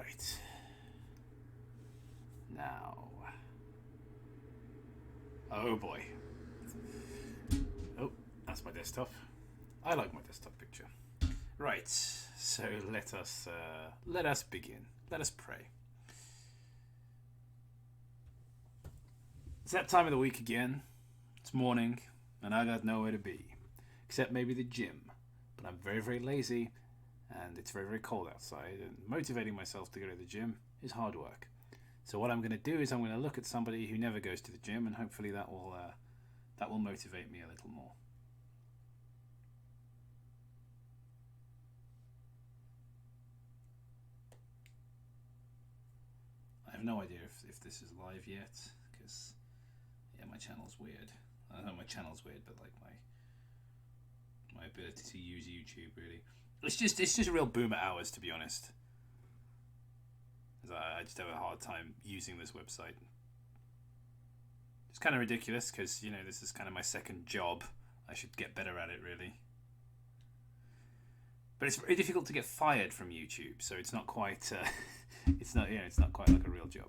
Right. Now. Oh boy. Oh, that's my desktop. I like my desktop picture. Right. So let us begin. Let us pray. It's that time of the week again. It's morning, and I got nowhere to be, except maybe the gym. But I'm very, very lazy, and it's very, very cold outside, and motivating myself to go to the gym is hard work. So what I'm going to do is I'm going to look at somebody who never goes to the gym, and hopefully that will motivate me a little more. I have no idea if this is live yet, because yeah, my channel's weird. I don't know my channel's weird, but like my ability to use YouTube really, it's just real boomer hours, to be honest. I just have a hard time using this website. It's kind of ridiculous because this is kind of my second job. I should get better at it really. But it's very difficult to get fired from YouTube, so it's not quite. It's not quite like a real job.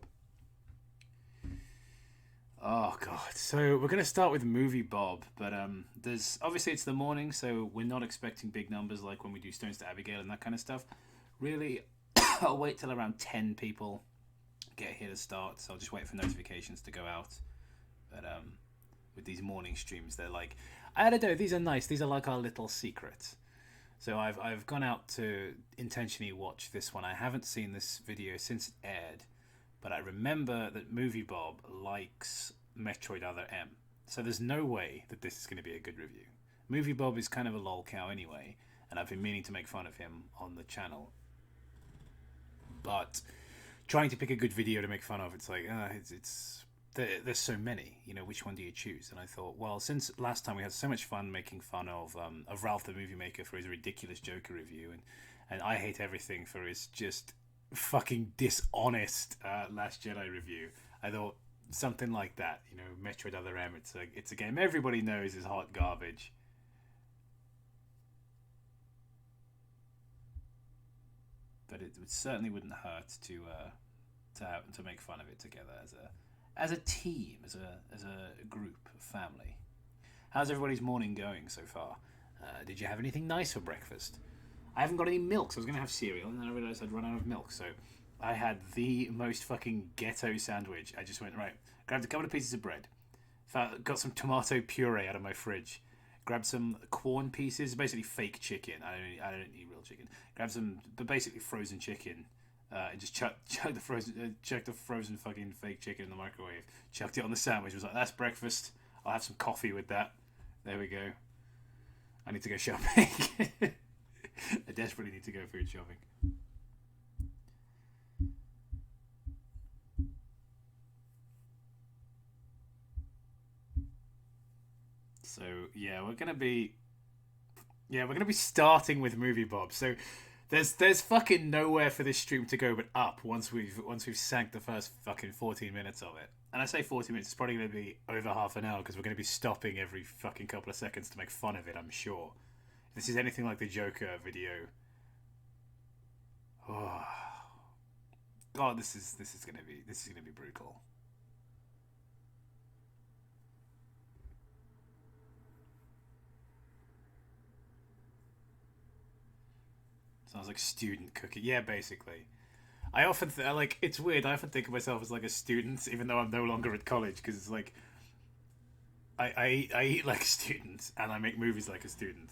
Oh god! So we're gonna start with Moviebob, but there's obviously it's the morning, so we're not expecting big numbers like when we do Stones to Abigail and that kind of stuff. Really, I'll wait till around 10 people get here to start. So I'll just wait for notifications to go out. But with these morning streams, they're like, I don't know. These are nice. These are like our little secret. So I've gone out to intentionally watch this one. I haven't seen this video since it aired, but I remember that Moviebob likes Metroid Other M. So there's no way that this is going to be a good review. Moviebob is kind of a lol cow anyway, and I've been meaning to make fun of him on the channel. But trying to pick a good video to make fun of, it's like, there's so many, which one do you choose? And I thought, well, since last time we had so much fun making fun of Ralph the Movie Maker for his ridiculous Joker review, and I Hate Everything for his just fucking dishonest Last Jedi review, I thought something like that, Metroid Other M, it's a game everybody knows is hot garbage. But it certainly wouldn't hurt to make fun of it together as a team, as a group, a family. How's everybody's morning going so far? Did you have anything nice for breakfast? I haven't got any milk, so I was going to have cereal, and then I realised I'd run out of milk, so I had the most fucking ghetto sandwich. I just went, right, grabbed a couple of pieces of bread, got some tomato puree out of my fridge, grabbed some corn pieces, basically fake chicken. I don't eat real chicken. Grabbed some, but basically frozen chicken, and just chucked the frozen fucking fake chicken in the microwave. Chucked it on the sandwich. Was like, that's breakfast. I'll have some coffee with that. There we go. I need to go shopping. I desperately need to go food shopping. So we're gonna be starting with Moviebob. So there's fucking nowhere for this stream to go but up once we've sank the first fucking 14 minutes of it. And I say 40 minutes, it's probably going to be over half an hour because we're going to be stopping every fucking couple of seconds to make fun of it, I'm sure. If this is anything like the Joker video. Oh, God, this is going to be brutal. Sounds like student cooking. Yeah, basically. I often it's weird. I often think of myself as like a student, even though I'm no longer at college, because it's like I eat like a student and I make movies like a student.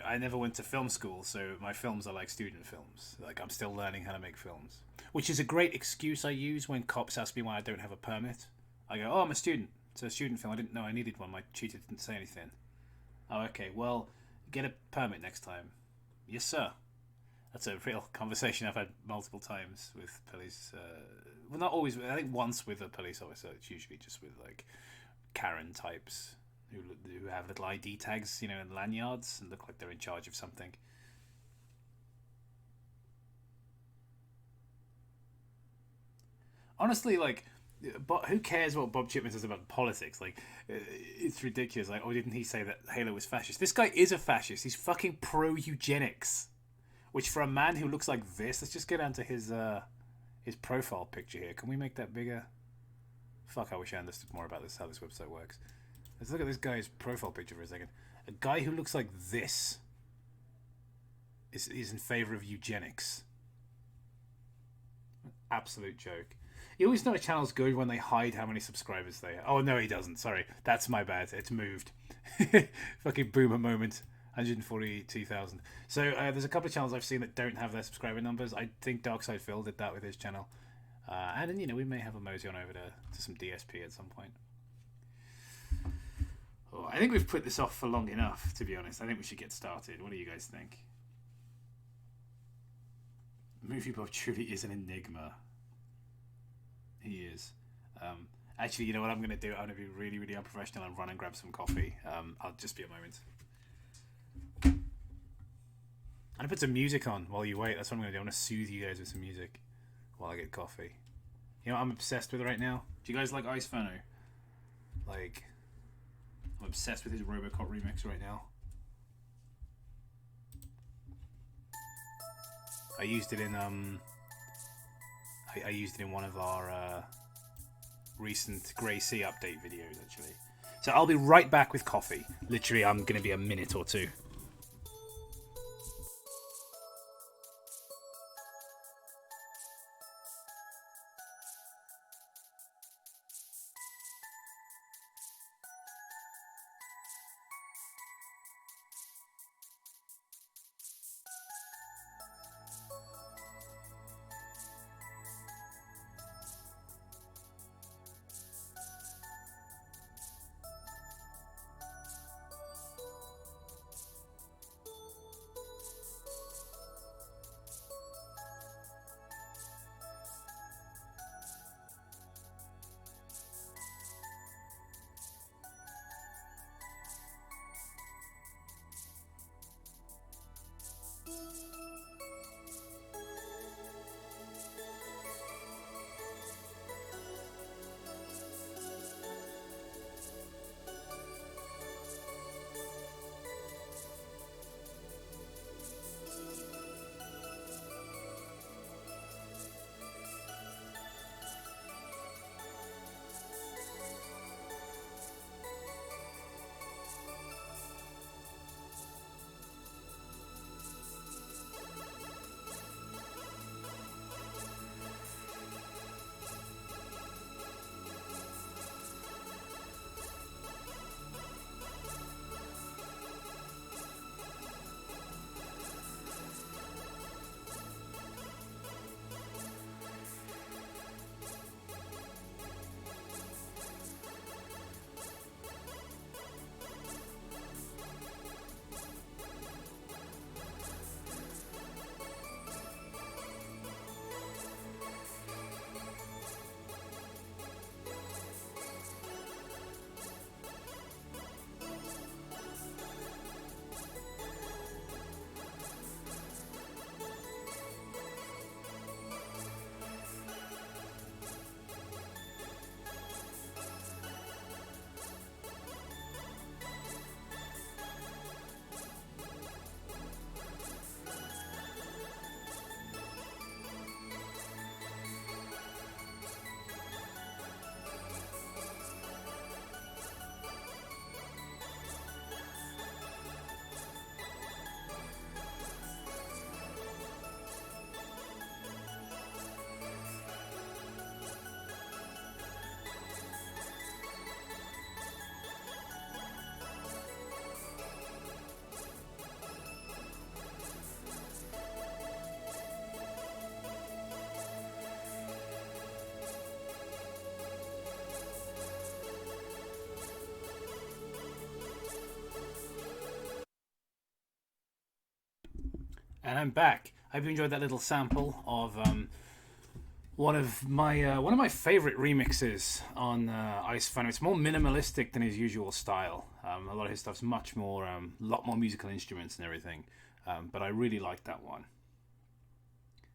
I never went to film school, so my films are like student films. Like I'm still learning how to make films, which is a great excuse I use when cops ask me why I don't have a permit. I go, "Oh, I'm a student. It's a student film. I didn't know I needed one. My tutor didn't say anything." Oh, okay. Well, get a permit next time. Yes, sir. That's a real conversation I've had multiple times with police. Well, not always. I think once with a police officer. It's usually just with like Karen types who have little ID tags, in lanyards and look like they're in charge of something. Honestly, like, but who cares what Bob Chipman says about politics? Like, it's ridiculous. Like, oh, didn't he say that Halo was fascist? This guy is a fascist. He's fucking pro eugenics. Which for a man who looks like this, let's just get onto his profile picture here. Can we make that bigger? Fuck, I wish I understood more about this, how this website works. Let's look at this guy's profile picture for a second. A guy who looks like this is in favor of eugenics. Absolute joke. You always know a channel's good when they hide how many subscribers they have. Oh, no, he doesn't. Sorry. That's my bad. It's moved. Fucking boomer moment. 142,000. So there's a couple of channels I've seen that don't have their subscriber numbers. I think Darkside Phil did that with his channel. And then, we may have a mosey on over to some DSP at some point. Oh, I think we've put this off for long enough, to be honest. I think we should get started. What do you guys think? Moviebob truly is an enigma. He is. Actually, you know what I'm going to do? I'm going to be really, really unprofessional and run and grab some coffee. I'll just be a moment. I'm going to put some music on while you wait. That's what I'm going to do. I'm going to soothe you guys with some music while I get coffee. You know what I'm obsessed with right now? Do you guys like Ice Fano? Like, I'm obsessed with his Robocop remix right now. I used it in I used it in one of our recent Grey Sea update videos, actually. So I'll be right back with coffee. Literally, I'm going to be a minute or two. And I'm back. I hope you enjoyed that little sample of one of my favorite remixes on Ice Fun. It's more minimalistic than his usual style. A lot of his stuff's much more, lot more musical instruments and everything. But I really like that one.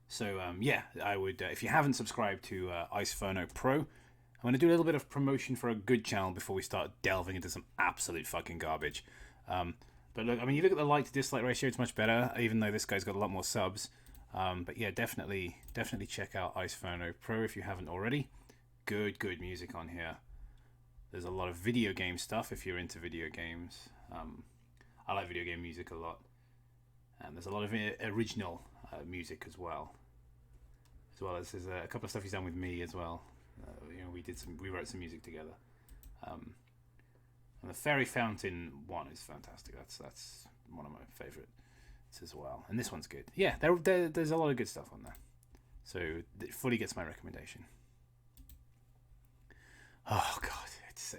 So yeah, I would. If you haven't subscribed to Ice Furno Pro, I'm going to do a little bit of promotion for a good channel before we start delving into some absolute fucking garbage. But look, I mean, you look at the like to dislike ratio; it's much better. Even though this guy's got a lot more subs. But yeah, definitely check out Icephono Pro if you haven't already. Good music on here. There's a lot of video game stuff if you're into video games. I like video game music a lot, and there's a lot of original music as well. There's a couple of stuff he's done with me as well. We wrote some music together. And the Fairy Fountain one is fantastic. That's one of my favourites as well. And this one's good. Yeah, there's a lot of good stuff on there. So it fully gets my recommendation. Oh god, it's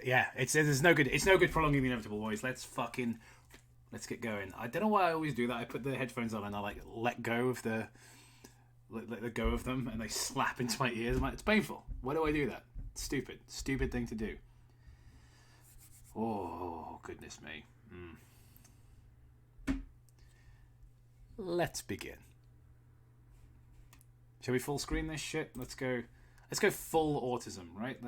no good. It's no good prolonging the inevitable, boys. Let's get going. I don't know why I always do that. I put the headphones on and I let go of them, and they slap into my ears. I'm like, it's painful. Why do I do that? It's stupid thing to do. Oh, goodness me. Let's begin. Shall we full screen this shit? Let's go full autism, right?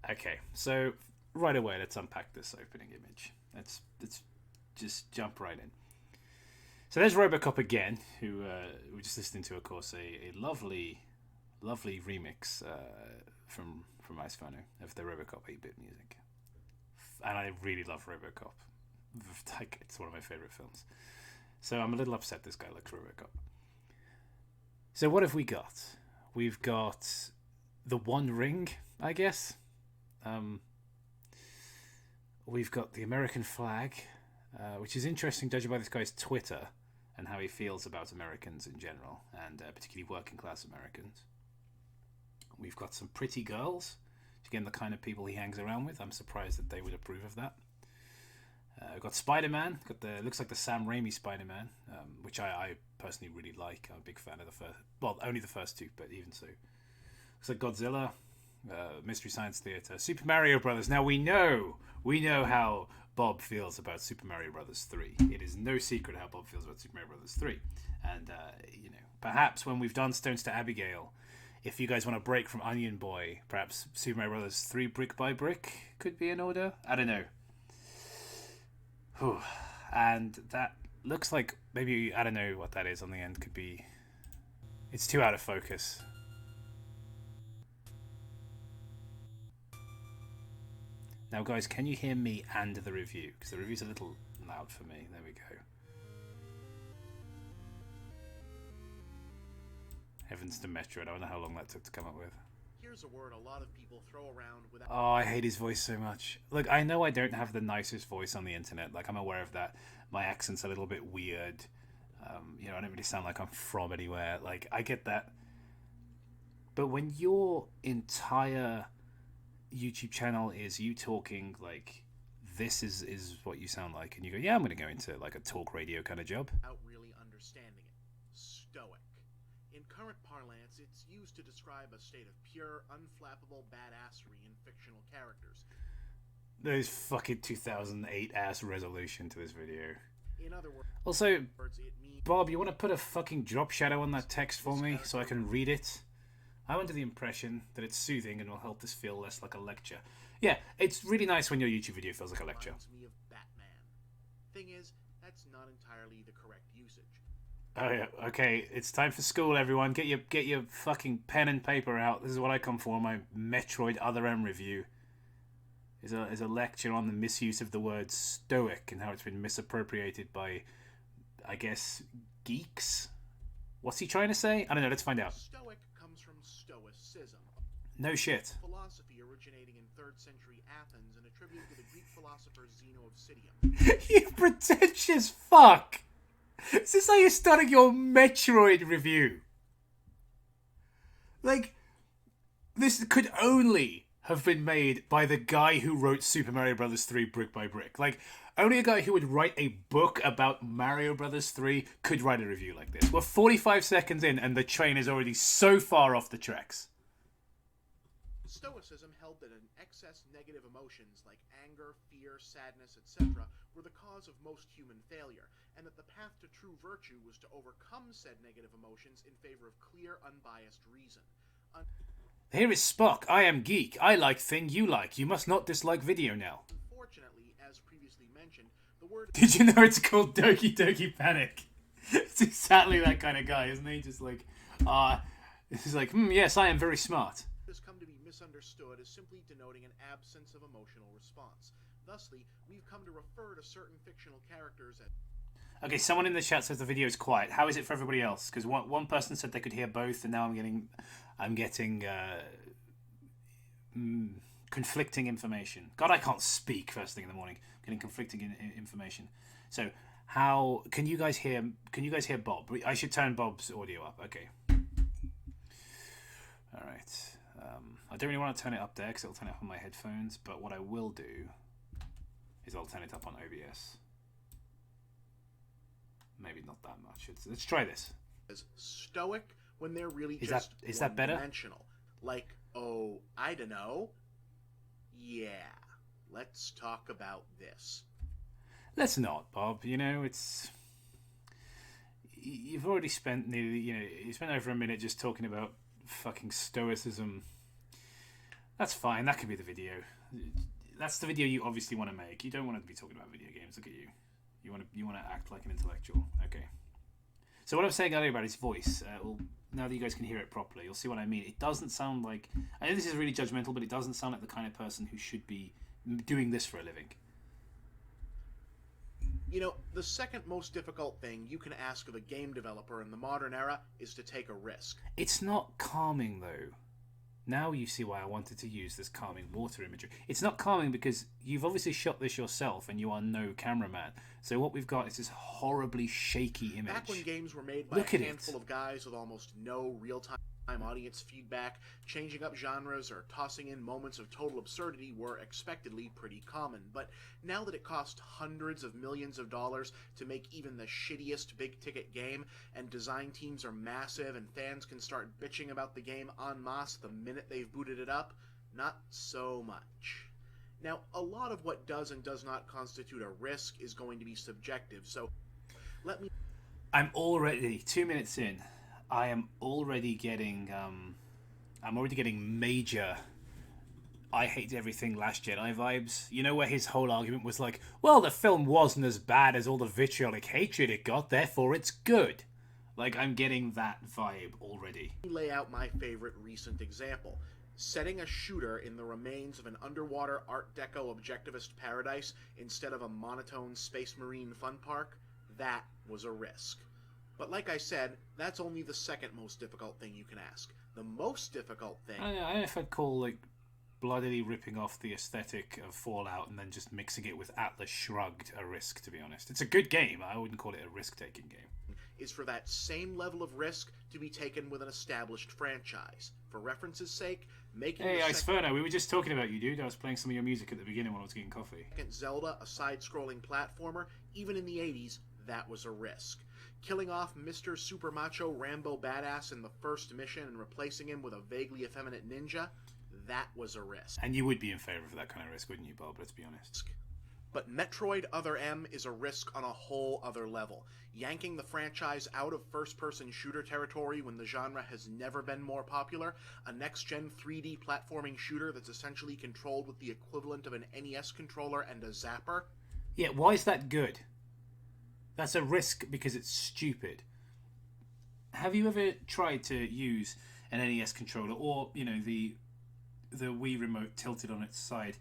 Okay, so right away, let's unpack this opening image. Let's just jump right in. So there's Robocop again, who we're just listening to, of course, a lovely remix from Icephono of the Robocop 8-bit music. And I really love Robocop. It's one of my favourite films. So I'm a little upset this guy likes Robocop. So what have we got? We've got the One Ring, I guess. We've got the American flag, which is interesting judging by this guy's Twitter and how he feels about Americans in general, and particularly working class Americans. We've got some pretty girls, again the kind of people he hangs around with. I'm surprised that they would approve of that. We've got Spider-Man. Looks like the Sam Raimi Spider-Man, which I personally really like. I'm a big fan of the first. Well, only the first two, but even so. Looks like Godzilla, Mystery Science Theater, Super Mario Brothers. Now we know how Bob feels about Super Mario Brothers 3. It is no secret how Bob feels about Super Mario Brothers 3. And perhaps when we've done Stones to Abigail, if you guys want to break from Onion Boy, perhaps Super Mario Brothers 3 Brick by Brick could be in order. I don't know. Whew. And that looks like maybe, I don't know what that is on the end. Could be, it's too out of focus. Now guys, can you hear me and the review? Because the review's a little loud for me. There we go. Heavens to Metro. I don't know how long that took to come up with. Here's a word a lot of people throw around without... Oh, I hate his voice so much. Look, I know I don't have the nicest voice on the internet. Like, I'm aware of that. My accent's a little bit weird. I don't really sound like I'm from anywhere. Like, I get that. But when your entire YouTube channel is you talking like this is what you sound like, and you go, yeah, I'm going to go into like a talk radio kind of job. Without really understanding it. Stoic. In current parlance, it's used to describe a state of pure, unflappable badassery in fictional characters. There's fucking 2008 ass resolution to this video. In other words, also, it means... Bob, you want to put a fucking drop shadow on that text for me so I can read it? I'm under the impression that it's soothing and will help this feel less like a lecture. Yeah, it's really nice when your YouTube video feels like a lecture. Reminds me of Batman. Thing is, that's not entirely the correct usage. Oh yeah, okay, it's time for school, everyone. Get your fucking pen and paper out. This is what I come for. My Metroid Other M review is a lecture on the misuse of the word stoic and how it's been misappropriated by, I guess, geeks. What's he trying to say? I don't know. Let's find out. Stoic comes from Stoicism. No shit. Philosophy originating in 3rd century Athens and attributed to the Greek philosopher Zeno of Citium. You pretentious fuck! Is this how you're starting your Metroid review? Like, this could only have been made by the guy who wrote Super Mario Bros. 3 Brick by Brick. Like, only a guy who would write a book about Mario Bros. 3 could write a review like this. We're 45 seconds in and the train is already so far off the tracks. Stoicism held that an excess negative emotions like anger, fear, sadness, etc. were the cause of most human failure, and that the path to true virtue was to overcome said negative emotions in favor of clear, unbiased reason. Here is Spock. I am geek. I like thing you like. You must not dislike video now. Unfortunately, as previously mentioned, the word Did you know it's called Doki Doki Panic? It's exactly that kind of guy, isn't he? Just like, he's like, yes, I am very smart. has come to be misunderstood as simply denoting an absence of emotional response. Thusly, we've come to refer to certain fictional characters as... Okay, someone in the chat says the video is quiet. How is it for everybody else? Because one person said they could hear both, and now I'm getting conflicting information. God, I can't speak first thing in the morning. I'm getting conflicting information. So, how can you guys hear? Can you guys hear Bob? I should turn Bob's audio up. Okay. All right. I don't really want to turn it up there because it'll turn it up on my headphones. But what I will do is I'll turn it up on OBS. Maybe not that much. Let's try this. As stoic when they're really is just that better? One-dimensional. Like, oh, I don't know. Yeah, let's talk about this. Let's not, Bob. You know, it's... You've already spent nearly, you spent over a minute just talking about fucking stoicism. That's fine. That could be the video. That's the video you obviously want to make. You don't want to be talking about video games. Look at you. You want to act like an intellectual. Okay. So what I was saying earlier about his voice, now that you guys can hear it properly, you'll see what I mean. It doesn't sound like... I know this is really judgmental, but it doesn't sound like the kind of person who should be doing this for a living. You know, the second most difficult thing you can ask of a game developer in the modern era is to take a risk. It's not calming, though. Now you see why I wanted to use this calming water imagery. It's not calming because you've obviously shot this yourself and you are no cameraman. So what we've got is this horribly shaky image. Back when games were made by a handful of guys with almost no real-time audience feedback, changing up genres or tossing in moments of total absurdity were expectedly pretty common. But now that it costs hundreds of millions of dollars to make even the shittiest big-ticket game, and design teams are massive and fans can start bitching about the game en masse the minute they've booted it up, not so much. Now, a lot of what does and does not constitute a risk is going to be subjective, so let me... I'm already 2 minutes in. I am already getting major I hate everything Last Jedi vibes. You know, where his whole argument was like, well, the film wasn't as bad as all the vitriolic hatred it got, therefore it's good. Like, I'm getting that vibe already. Let me lay out my favorite recent example. Setting a shooter in the remains of an underwater Art Deco objectivist paradise instead of a monotone Space Marine fun park, that was a risk. But like I said, that's only the second most difficult thing you can ask. The most difficult thing... I don't know if I'd call, like, bloodily ripping off the aesthetic of Fallout and then just mixing it with Atlas Shrugged a risk, to be honest. It's a good game. I wouldn't call it a risk-taking game. Is for that same level of risk to be taken with an established franchise. For reference's sake, making... Hey, Iceferno, we were just talking about you, dude. I was playing some of your music at the beginning while I was getting coffee. Zelda, a side-scrolling platformer, even in the 80s, that was a risk. Killing off Mr. Super Macho Rambo Badass in the first mission and replacing him with a vaguely effeminate ninja, that was a risk. And you would be in favor of that kind of risk, wouldn't you, Bob? Let's be honest. But Metroid Other M is a risk on a whole other level. Yanking the franchise out of first-person shooter territory when the genre has never been more popular, a next-gen 3D platforming shooter that's essentially controlled with the equivalent of an NES controller and a zapper. Yeah, why is that good? That's a risk because it's stupid. Have you ever tried to use an NES controller or, you know, the Wii remote tilted on its side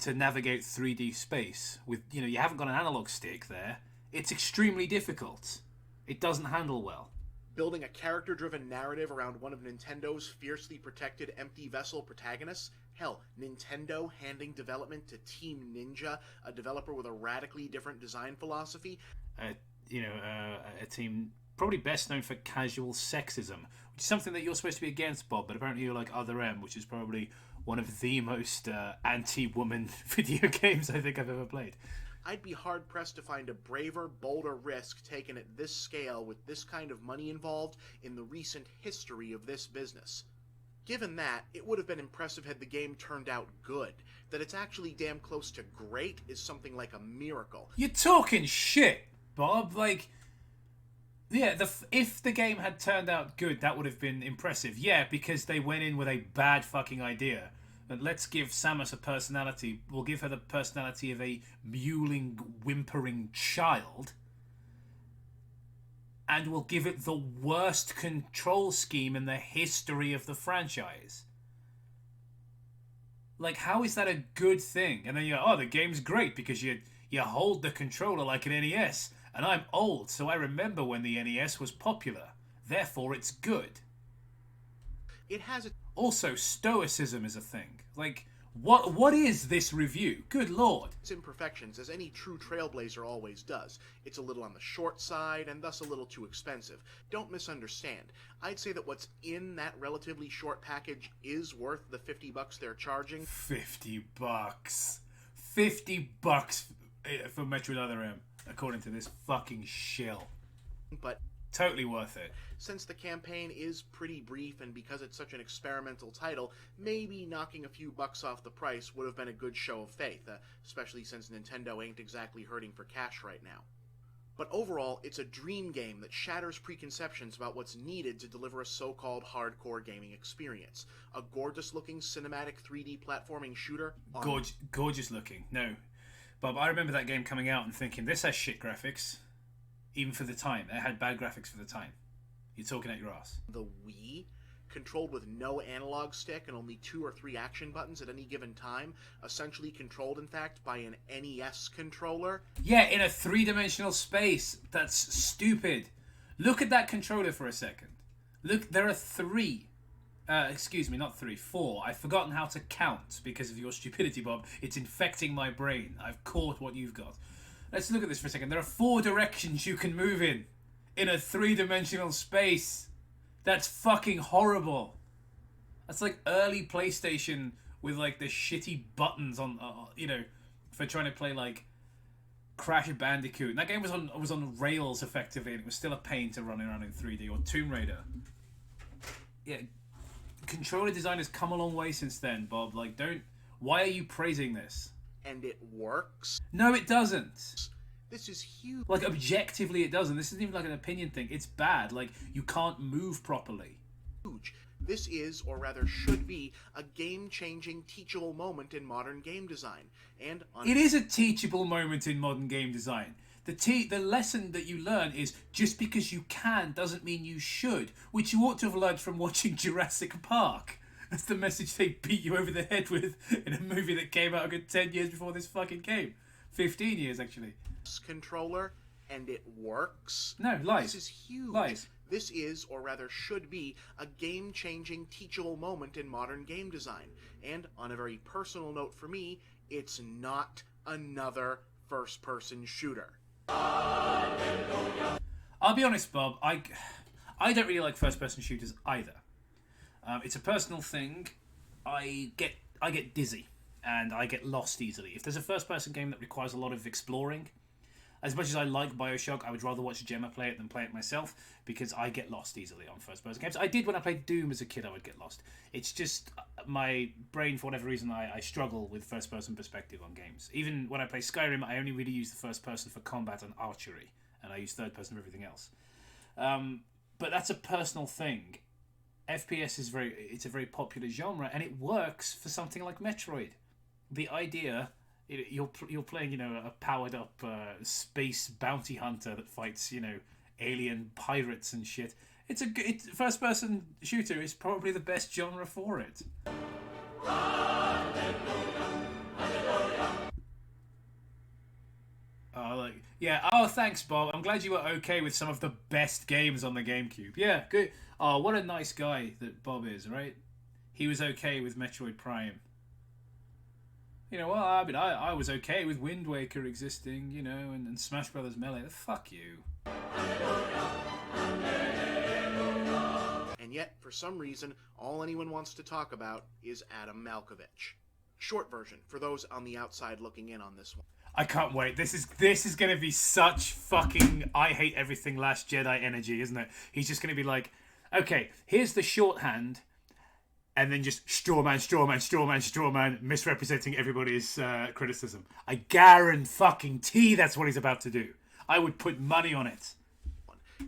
to navigate 3D space with, you know, you haven't got an analog stick there? It's extremely difficult. It doesn't handle well. Building a character-driven narrative around one of Nintendo's fiercely protected empty vessel protagonists? Hell, Nintendo handing development to Team Ninja, a developer with a radically different design philosophy? A team probably best known for casual sexism, which is something that you're supposed to be against, Bob, but apparently you're like Other M, which is probably one of the most anti-woman video games I think I've ever played. I'd be hard-pressed to find a braver, bolder risk taken at this scale with this kind of money involved in the recent history of this business. Given that, it would have been impressive had the game turned out good. That it's actually damn close to great is something like a miracle. You're talking shit, Bob. Like, Yeah, if the game had turned out good, that would have been impressive. Yeah, because they went in with a bad fucking idea. But let's give Samus a personality. We'll give her the personality of a mewling, whimpering child. And we'll give it the worst control scheme in the history of the franchise. Like, how is that a good thing? And then you're, oh, the game's great because you hold the controller like an NES. And I'm old, so I remember when the NES was popular. Therefore, it's good. It has a... Also, stoicism is a thing. Like, what is this review? Good lord. Its imperfections, as any true trailblazer always does. It's a little on the short side, and thus a little too expensive. Don't misunderstand. I'd say that what's in that relatively short package is worth the $50 they're charging. $50. $50 for Metroid Other M, according to this fucking shill. But totally worth it. Since the campaign is pretty brief, and because it's such an experimental title, maybe knocking a few bucks off the price would have been a good show of faith, especially since Nintendo ain't exactly hurting for cash right now. But overall, it's a dream game that shatters preconceptions about what's needed to deliver a so-called hardcore gaming experience. A gorgeous-looking cinematic 3D platforming shooter. Gorgeous looking. No. Bob, I remember that game coming out and thinking, this has shit graphics. Even for the time. It had bad graphics for the time. You're talking at your ass. The Wii, controlled with no analog stick and only 2 or 3 action buttons at any given time, essentially controlled, in fact, by an NES controller. Yeah, in a 3-dimensional space. That's stupid. Look at that controller for a second. Look, there are 3. Excuse me, not 3, 4. I've forgotten how to count because of your stupidity, Bob. It's infecting my brain. I've caught what you've got. Let's look at this for a second. There are 4 directions you can move in a 3-dimensional space. That's fucking horrible. That's like early PlayStation with like the shitty buttons on, for trying to play like Crash Bandicoot. And that game was on rails effectively, and it was still a pain to run around in 3D. Or Tomb Raider. Yeah, controller design has come a long way since then, Bob. Like, why are you praising this? And it works. No, it doesn't. This is huge. Like, objectively, it doesn't. This isn't even like an opinion thing. It's bad. Like, you can't move properly. Huge. This is, or rather should be, a game-changing, teachable moment in modern game design. And it is a teachable moment in modern game design. The lesson that you learn is just because you can doesn't mean you should, which you ought to have learned from watching Jurassic Park. That's the message they beat you over the head with in a movie that came out a good 10 years before this fucking game. 15 years, actually. Controller, and it works. No, lies. This is huge. Lies. This is, or rather should be, a game-changing, teachable moment in modern game design. And, on a very personal note for me, it's not another first-person shooter. I'll be honest, Bob. I don't really like first-person shooters either. It's a personal thing. I get dizzy and I get lost easily. If there's a first-person game that requires a lot of exploring, as much as I like BioShock, I would rather watch Gemma play it than play it myself because I get lost easily on first-person games. I did when I played Doom as a kid. I would get lost. It's just my brain, for whatever reason, I struggle with first-person perspective on games. Even when I play Skyrim, I only really use the first-person for combat and archery, and I use third-person for everything else. But that's a personal thing. FPS is it's a very popular genre, and it works for something like Metroid. The idea, you're playing, a powered up space bounty hunter that fights, alien pirates and shit. It's first person shooter is probably the best genre for it. Oh, thanks, Bob. I'm glad you were okay with some of the best games on the GameCube. Yeah, good. Oh, what a nice guy that Bob is, right? He was okay with Metroid Prime. I was okay with Wind Waker existing, and Smash Brothers Melee. Fuck you. And yet, for some reason, all anyone wants to talk about is Adam Malkovich. Short version, for those on the outside looking in on this one. I can't wait. This is going to be such fucking I hate everything Last Jedi energy, isn't it? He's just going to be like, okay, here's the shorthand, and then just straw man, misrepresenting everybody's criticism. I guarantee that's what he's about to do. I would put money on it.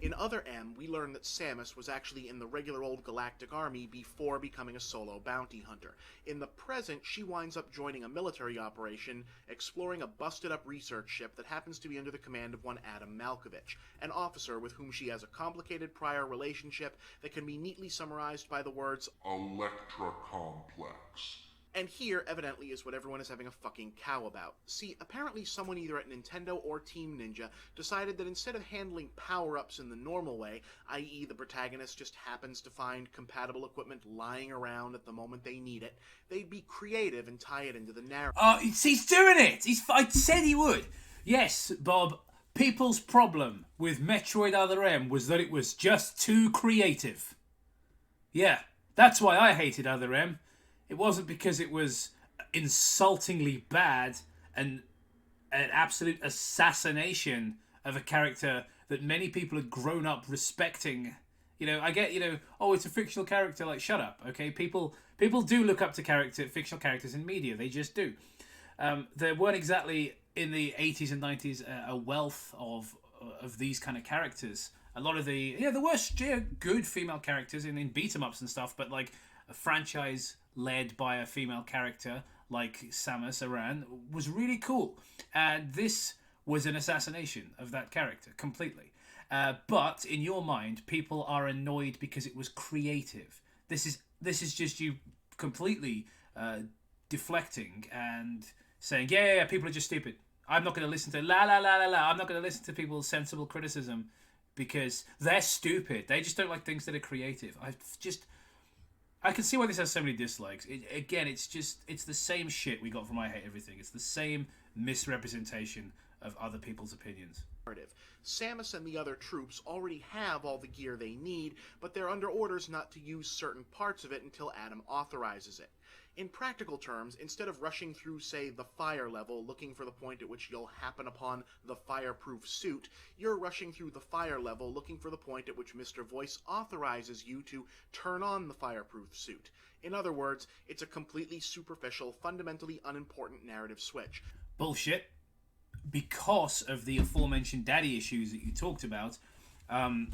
In Other M, we learn that Samus was actually in the regular old Galactic Army before becoming a solo bounty hunter. In the present, she winds up joining a military operation, exploring a busted-up research ship that happens to be under the command of one Adam Malkovich, an officer with whom she has a complicated prior relationship that can be neatly summarized by the words, Electra Complex. And here, evidently, is what everyone is having a fucking cow about. See, apparently someone either at Nintendo or Team Ninja decided that instead of handling power-ups in the normal way, i.e. the protagonist just happens to find compatible equipment lying around at the moment they need it, they'd be creative and tie it into the narrative. Oh, he's doing it! I said he would. Yes, Bob, people's problem with Metroid Other M was that it was just too creative. Yeah, that's why I hated Other M. It wasn't because it was insultingly bad and an absolute assassination of a character that many people had grown up respecting. You know, I get, oh, it's a fictional character. Like, shut up, okay? People do look up to fictional characters in media. They just do. There weren't exactly, in the 80s and 90s, a wealth of these kind of characters. A lot of the worst, good female characters in beat-em-ups and stuff, but like a franchise led by a female character like Samus Aran was really cool. And this was an assassination of that character completely. But in your mind, people are annoyed because it was creative. This is just you completely deflecting and saying, yeah, people are just stupid. I'm not going to listen to la la la la la. I'm not going to listen to people's sensible criticism because they're stupid. They just don't like things that are creative. I can see why this has so many dislikes. It's the same shit we got from I Hate Everything. It's the same misrepresentation of other people's opinions. Samus and the other troops already have all the gear they need, but they're under orders not to use certain parts of it until Adam authorizes it. In practical terms, instead of rushing through, say, the fire level, looking for the point at which you'll happen upon the fireproof suit, you're rushing through the fire level looking for the point at which Mr. Voice authorizes you to turn on the fireproof suit. In other words, it's a completely superficial, fundamentally unimportant narrative switch. Bullshit. Because of the aforementioned daddy issues that you talked about, Samus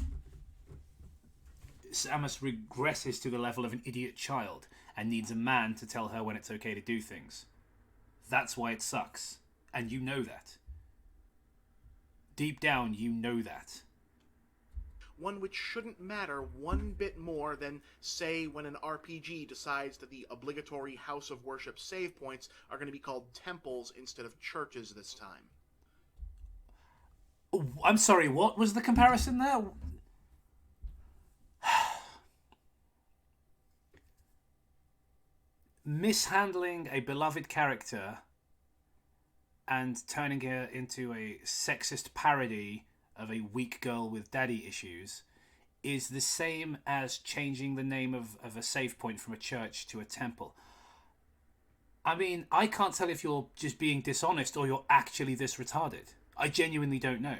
regresses to the level of an idiot child and needs a man to tell her when it's okay to do things. That's why it sucks. And you know that. Deep down, you know that. One which shouldn't matter one bit more than, say, when an RPG decides that the obligatory House of Worship save points are going to be called temples instead of churches this time. I'm sorry, what was the comparison there? Mishandling a beloved character and turning her into a sexist parody of a weak girl with daddy issues is the same as changing the name of a save point from a church to a temple. I mean, I can't tell if you're just being dishonest or you're actually this retarded. I genuinely don't know.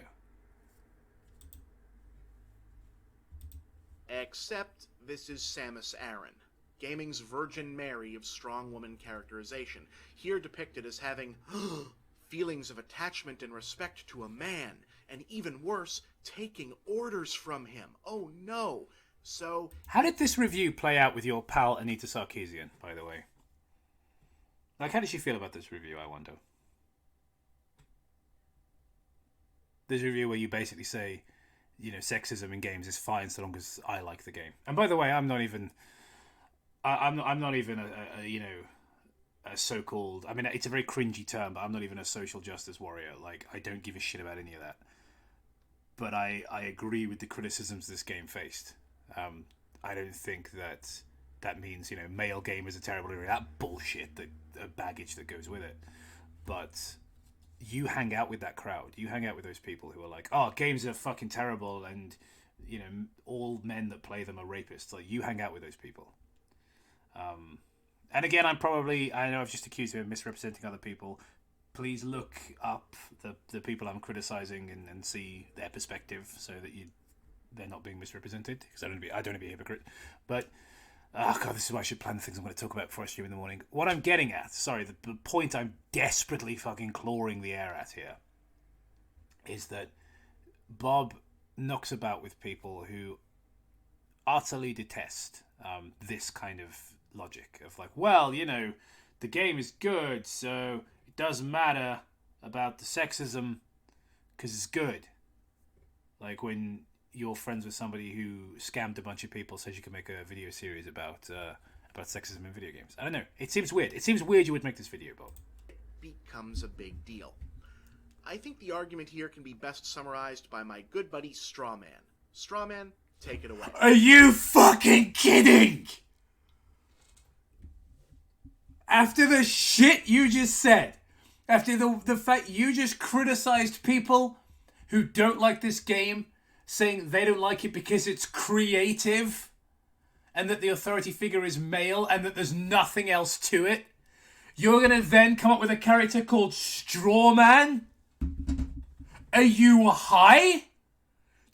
Except this is Samus Aran, gaming's Virgin Mary of strong woman characterization, here depicted as having feelings of attachment and respect to a man, and even worse, taking orders from him. Oh no. So... How did this review play out with your pal Anita Sarkeesian, by the way? Like, how did she feel about this review, I wonder? This review where you basically say, sexism in games is fine so long as I like the game. And by the way, I'm not even a so-called... I mean, it's a very cringy term, but I'm not even a social justice warrior. Like, I don't give a shit about any of that. But I agree with the criticisms this game faced. I don't think that means, male gamers are terrible. That bullshit, the baggage that goes with it. But you hang out with that crowd. You hang out with those people who are like, oh, games are fucking terrible and, all men that play them are rapists. Like, you hang out with those people. And again, I know I've just accused him of misrepresenting other people. Please look up the people I'm criticizing and see their perspective so that they're not being misrepresented. Because I don't want to be a hypocrite. But, oh God, this is why I should plan the things I'm going to talk about before I stream in the morning. What I'm getting at, the point I'm desperately fucking clawing the air at here, is that Bob knocks about with people who utterly detest this kind of logic of like, well, the game is good, so it doesn't matter about the sexism because it's good. Like when you're friends with somebody who scammed a bunch of people, says you can make a video series about sexism in video games. I don't know. It seems weird. It seems weird you would make this video, Bob. It becomes a big deal. I think the argument here can be best summarized by my good buddy Strawman. Strawman, take it away. Are you fucking kidding? After the shit you just said, after the fact you just criticized people who don't like this game, saying they don't like it because it's creative, and that the authority figure is male, and that there's nothing else to it, you're gonna then come up with a character called Strawman? Are you high?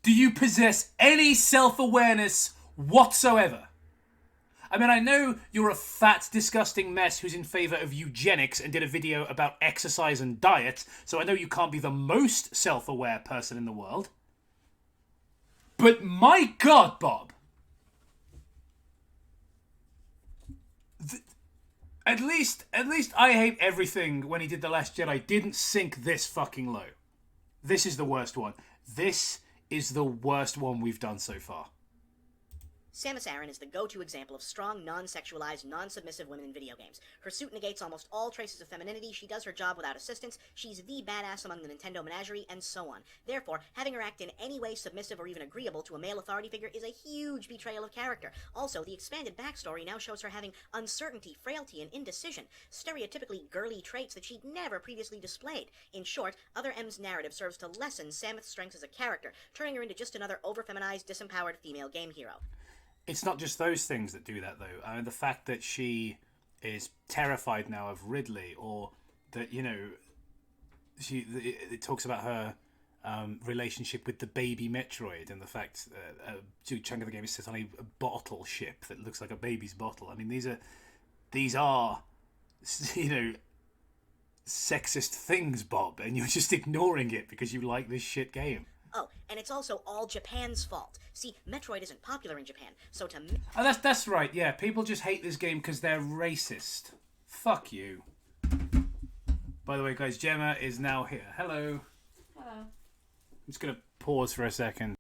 Do you possess any self-awareness whatsoever? I mean, I know you're a fat, disgusting mess who's in favour of eugenics and did a video about exercise and diet, so I know you can't be the most self-aware person in the world. But my God, Bob! At least I Hate Everything, when he did The Last Jedi, didn't sink this fucking low. This is the worst one. This is the worst one we've done so far. Samus Aran is the go-to example of strong, non-sexualized, non-submissive women in video games. Her suit negates almost all traces of femininity, she does her job without assistance, she's the badass among the Nintendo menagerie, and so on. Therefore, having her act in any way submissive or even agreeable to a male authority figure is a huge betrayal of character. Also, the expanded backstory now shows her having uncertainty, frailty, and indecision, stereotypically girly traits that she'd never previously displayed. In short, Other M's narrative serves to lessen Samus' strengths as a character, turning her into just another over-feminized, disempowered female game hero. It's not just those things that do that, though. I mean, the fact that she is terrified now of Ridley, or that, it talks about her relationship with the baby Metroid, and the fact a chunk of the game is set on a bottle ship that looks like a baby's bottle. I mean, these are sexist things, Bob, and you're just ignoring it because you like this shit game. Oh, and it's also all Japan's fault. See, Metroid isn't popular in Japan, so to... Oh, that's right, yeah. People just hate this game because they're racist. Fuck you. By the way, guys, Gemma is now here. Hello. Hello. I'm just going to pause for a second.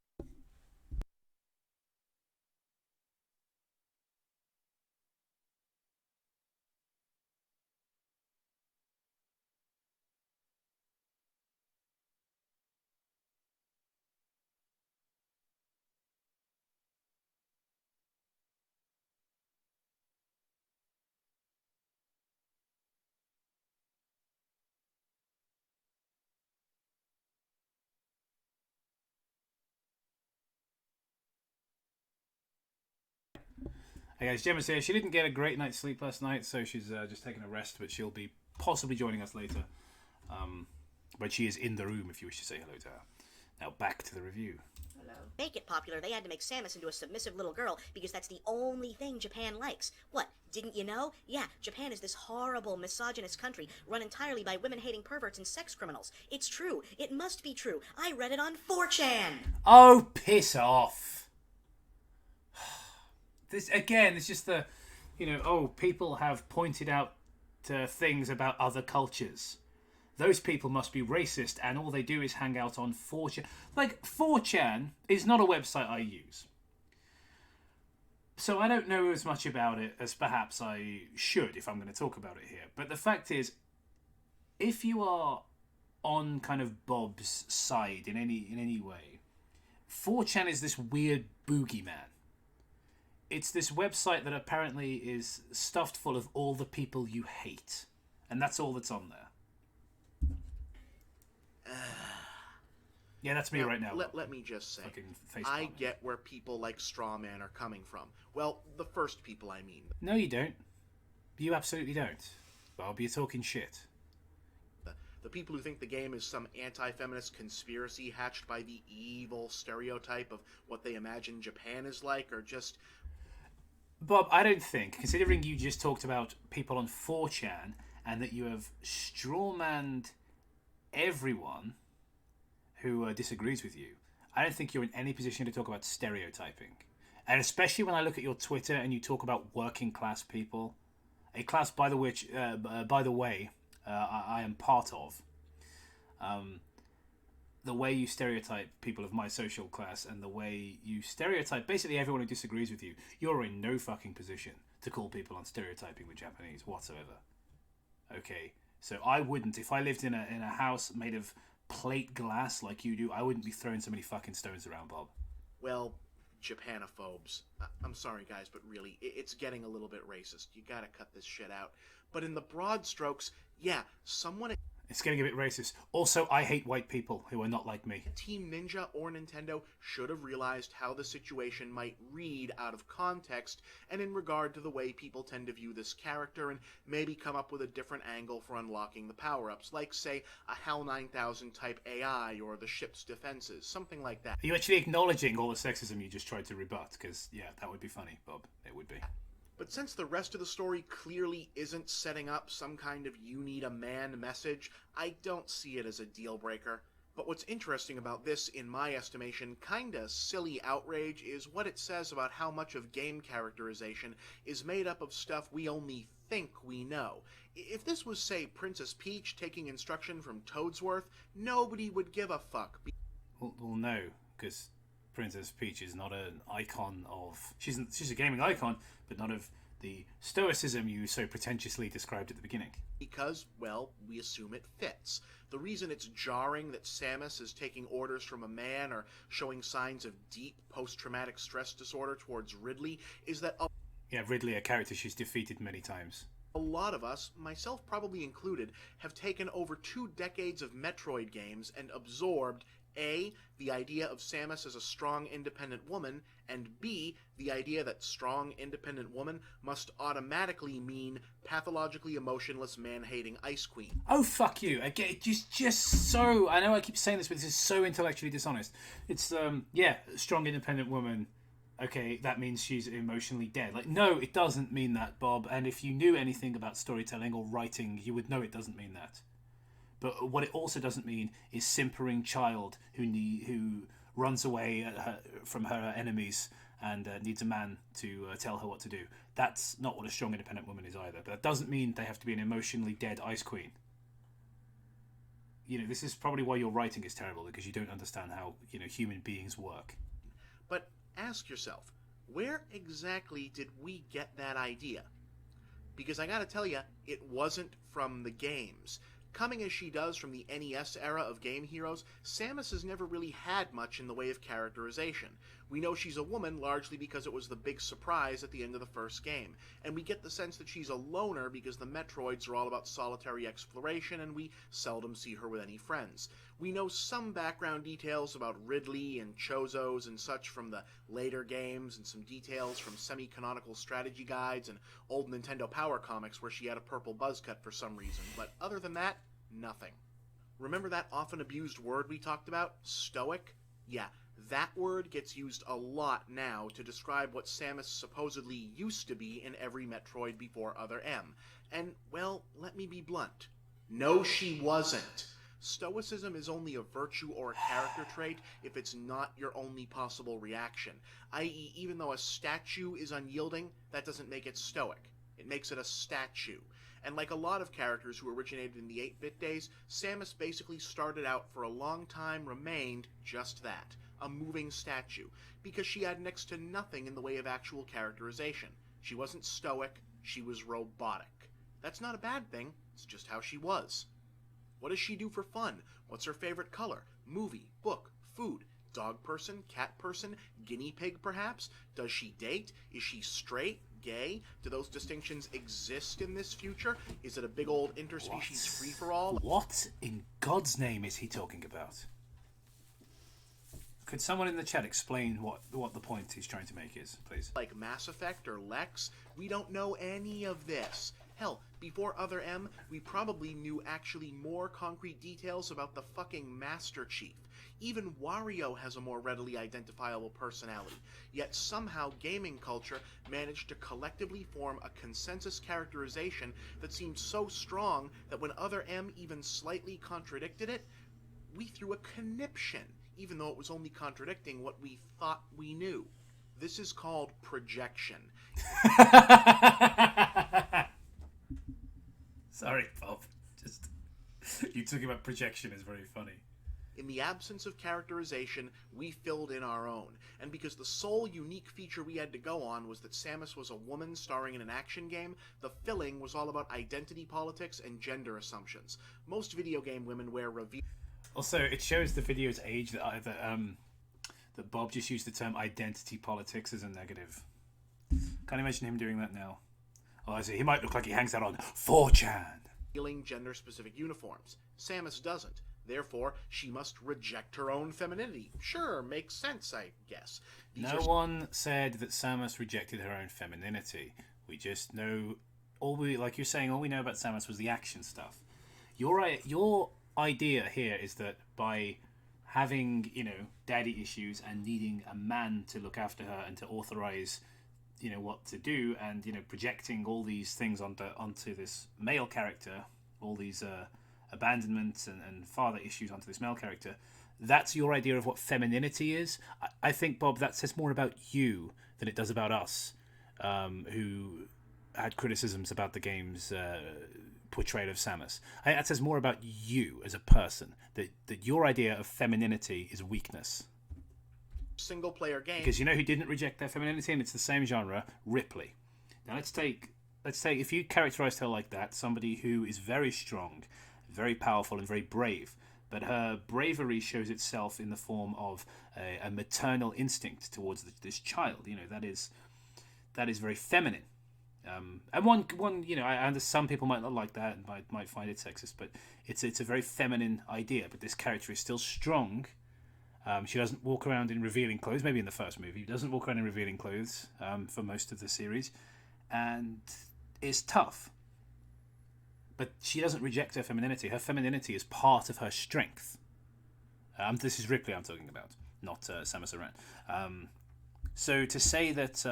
Hey guys, Gemma's here. She didn't get a great night's sleep last night, so she's just taking a rest, but she'll be possibly joining us later. But she is in the room if you wish to say hello to her. Now back to the review. Hello. Make it popular, they had to make Samus into a submissive little girl because that's the only thing Japan likes. What, didn't you know? Yeah, Japan is this horrible, misogynist country run entirely by women-hating perverts and sex criminals. It's true. It must be true. I read it on 4chan. Oh, piss off. This, again, it's just the, people have pointed out things about other cultures. Those people must be racist, and all they do is hang out on 4chan. Like, 4chan is not a website I use. So I don't know as much about it as perhaps I should if I'm going to talk about it here. But the fact is, if you are on kind of Bob's side in any way, 4chan is this weird boogeyman. It's this website that apparently is stuffed full of all the people you hate. And that's all that's on there. Yeah, that's me right now. Let me just say, I get where people like Strawman are coming from. Well, the first people, I mean. No, you don't. You absolutely don't. Bob, you're talking shit. The people who think the game is some anti-feminist conspiracy hatched by the evil stereotype of what they imagine Japan is like are just... Bob, I don't think, considering you just talked about people on 4chan and that you have strawmanned everyone who disagrees with you, I don't think you're in any position to talk about stereotyping. And especially when I look at your Twitter and you talk about working class people, a class by the way, I am part of. The way you stereotype people of my social class and the way you stereotype basically everyone who disagrees with you, you're in no fucking position to call people on stereotyping the Japanese whatsoever. Okay, so I wouldn't, if I lived in a house made of plate glass like you do, I wouldn't be throwing so many fucking stones around, Bob. Well, Japanophobes. I'm sorry, guys, but really, it's getting a little bit racist. You gotta cut this shit out. But in the broad strokes, yeah, someone... It's getting a bit racist. Also, I hate white people who are not like me. Team Ninja or Nintendo should have realized how the situation might read out of context and in regard to the way people tend to view this character, and maybe come up with a different angle for unlocking the power-ups, like, say, a HAL 9000 type AI or the ship's defenses, something like that. Are you actually acknowledging all the sexism you just tried to rebut? Because, yeah, that would be funny, Bob. It would be. But since the rest of the story clearly isn't setting up some kind of you need a man message, I don't see it as a deal breaker. But what's interesting about this, in my estimation, kinda silly outrage, is what it says about how much of game characterization is made up of stuff we only think we know. If this was, say, Princess Peach taking instruction from Toadsworth, nobody would give a fuck. Well no, because Princess Peach is not an icon of... She's a gaming icon, but not of the stoicism you so pretentiously described at the beginning. Because, well, we assume it fits. The reason it's jarring that Samus is taking orders from a man or showing signs of deep post-traumatic stress disorder towards Ridley is that... Yeah, Ridley, a character she's defeated many times. A lot of us, myself probably included, have taken over 2 decades of Metroid games and absorbed A, the idea of Samus as a strong, independent woman, and B, the idea that strong, independent woman must automatically mean pathologically emotionless, man-hating Ice Queen. Oh, fuck you. Again, just so... I know I keep saying this, but this is so intellectually dishonest. It's, yeah, strong, independent woman. Okay, that means she's emotionally dead. Like, no, it doesn't mean that, Bob. And if you knew anything about storytelling or writing, you would know it doesn't mean that. But what it also doesn't mean is simpering child who runs away from her enemies and needs a man to tell her what to do. That's not what a strong, independent woman is either. But that doesn't mean they have to be an emotionally dead Ice Queen. You know, this is probably why your writing is terrible, because you don't understand how, human beings work. But ask yourself, where exactly did we get that idea? Because I gotta tell you, it wasn't from the games. Coming as she does from the NES era of Game Heroes, Samus has never really had much in the way of characterization. We know she's a woman largely because it was the big surprise at the end of the first game, and we get the sense that she's a loner because the Metroids are all about solitary exploration and we seldom see her with any friends. We know some background details about Ridley and Chozos and such from the later games, and some details from semi-canonical strategy guides and old Nintendo Power comics where she had a purple buzz cut for some reason, but other than that, nothing. Remember that often abused word we talked about? Stoic? Yeah, that word gets used a lot now to describe what Samus supposedly used to be in every Metroid before Other M. And, well, let me be blunt. No, she wasn't. Stoicism is only a virtue or a character trait if it's not your only possible reaction. I.e., even though a statue is unyielding, that doesn't make it stoic. It makes it a statue. And like a lot of characters who originated in the 8-bit days, Samus basically started out for a long time, remained just that, a moving statue, because she had next to nothing in the way of actual characterization. She wasn't stoic, she was robotic. That's not a bad thing, it's just how she was. What does she do for fun? What's her favorite color? Movie, book, food, dog person, cat person, guinea pig perhaps? Does she date? Is she straight? Gay? Do those distinctions exist in this future? Is it a big old interspecies free-for-all? What in God's name is he talking about? Could someone in the chat explain what the point he's trying to make is, please? Like Mass Effect or Lex? We don't know any of this. Hell, before Other M, we probably knew actually more concrete details about the fucking Master Chief. Even Wario has a more readily identifiable personality, yet somehow gaming culture managed to collectively form a consensus characterization that seemed so strong that when Other M even slightly contradicted it, we threw a conniption. even though it was only contradicting what we thought we knew. This is called projection. Sorry, Bob. Just you talking about projection is very funny. In the absence of characterization, we filled in our own. And because the sole unique feature we had to go on was that Samus was a woman starring in an action game, the filling was all about identity politics and gender assumptions. Most video game women wear reveal... Also, it shows the video's age that Bob just used the term identity politics as a negative. Can't imagine him doing that now. Oh, I see. He might look like he hangs out on 4chan. ...feeling gender-specific uniforms. Samus doesn't. Therefore, she must reject her own femininity. Sure, makes sense, I guess. No one said that Samus rejected her own femininity. We just know... like you're saying, all we know about Samus was the action stuff. Your idea here is that by having, daddy issues and needing a man to look after her and to authorize, what to do, and, projecting all these things onto this male character, all these abandonment and father issues onto this male character, that's your idea of what femininity is. I think, Bob, that says more about you than it does about us, who had criticisms about the game's portrayal of Samus. I think that says more about you as a person, that your idea of femininity is weakness. Single player game. Because you know who didn't reject their femininity, and it's the same genre, Ripley. Now let's take if you characterized her like that, somebody who is very strong, very powerful, and very brave, but her bravery shows itself in the form of a maternal instinct towards this child. That is very feminine. And one, I understand some people might not like that and might find it sexist, but it's a very feminine idea. But this character is still strong. She doesn't walk around in revealing clothes. Maybe in the first movie, doesn't walk around in revealing clothes for most of the series, and is tough. But she doesn't reject her femininity. Her femininity is part of her strength. This is Ripley I'm talking about, not Samus Aran. So to say that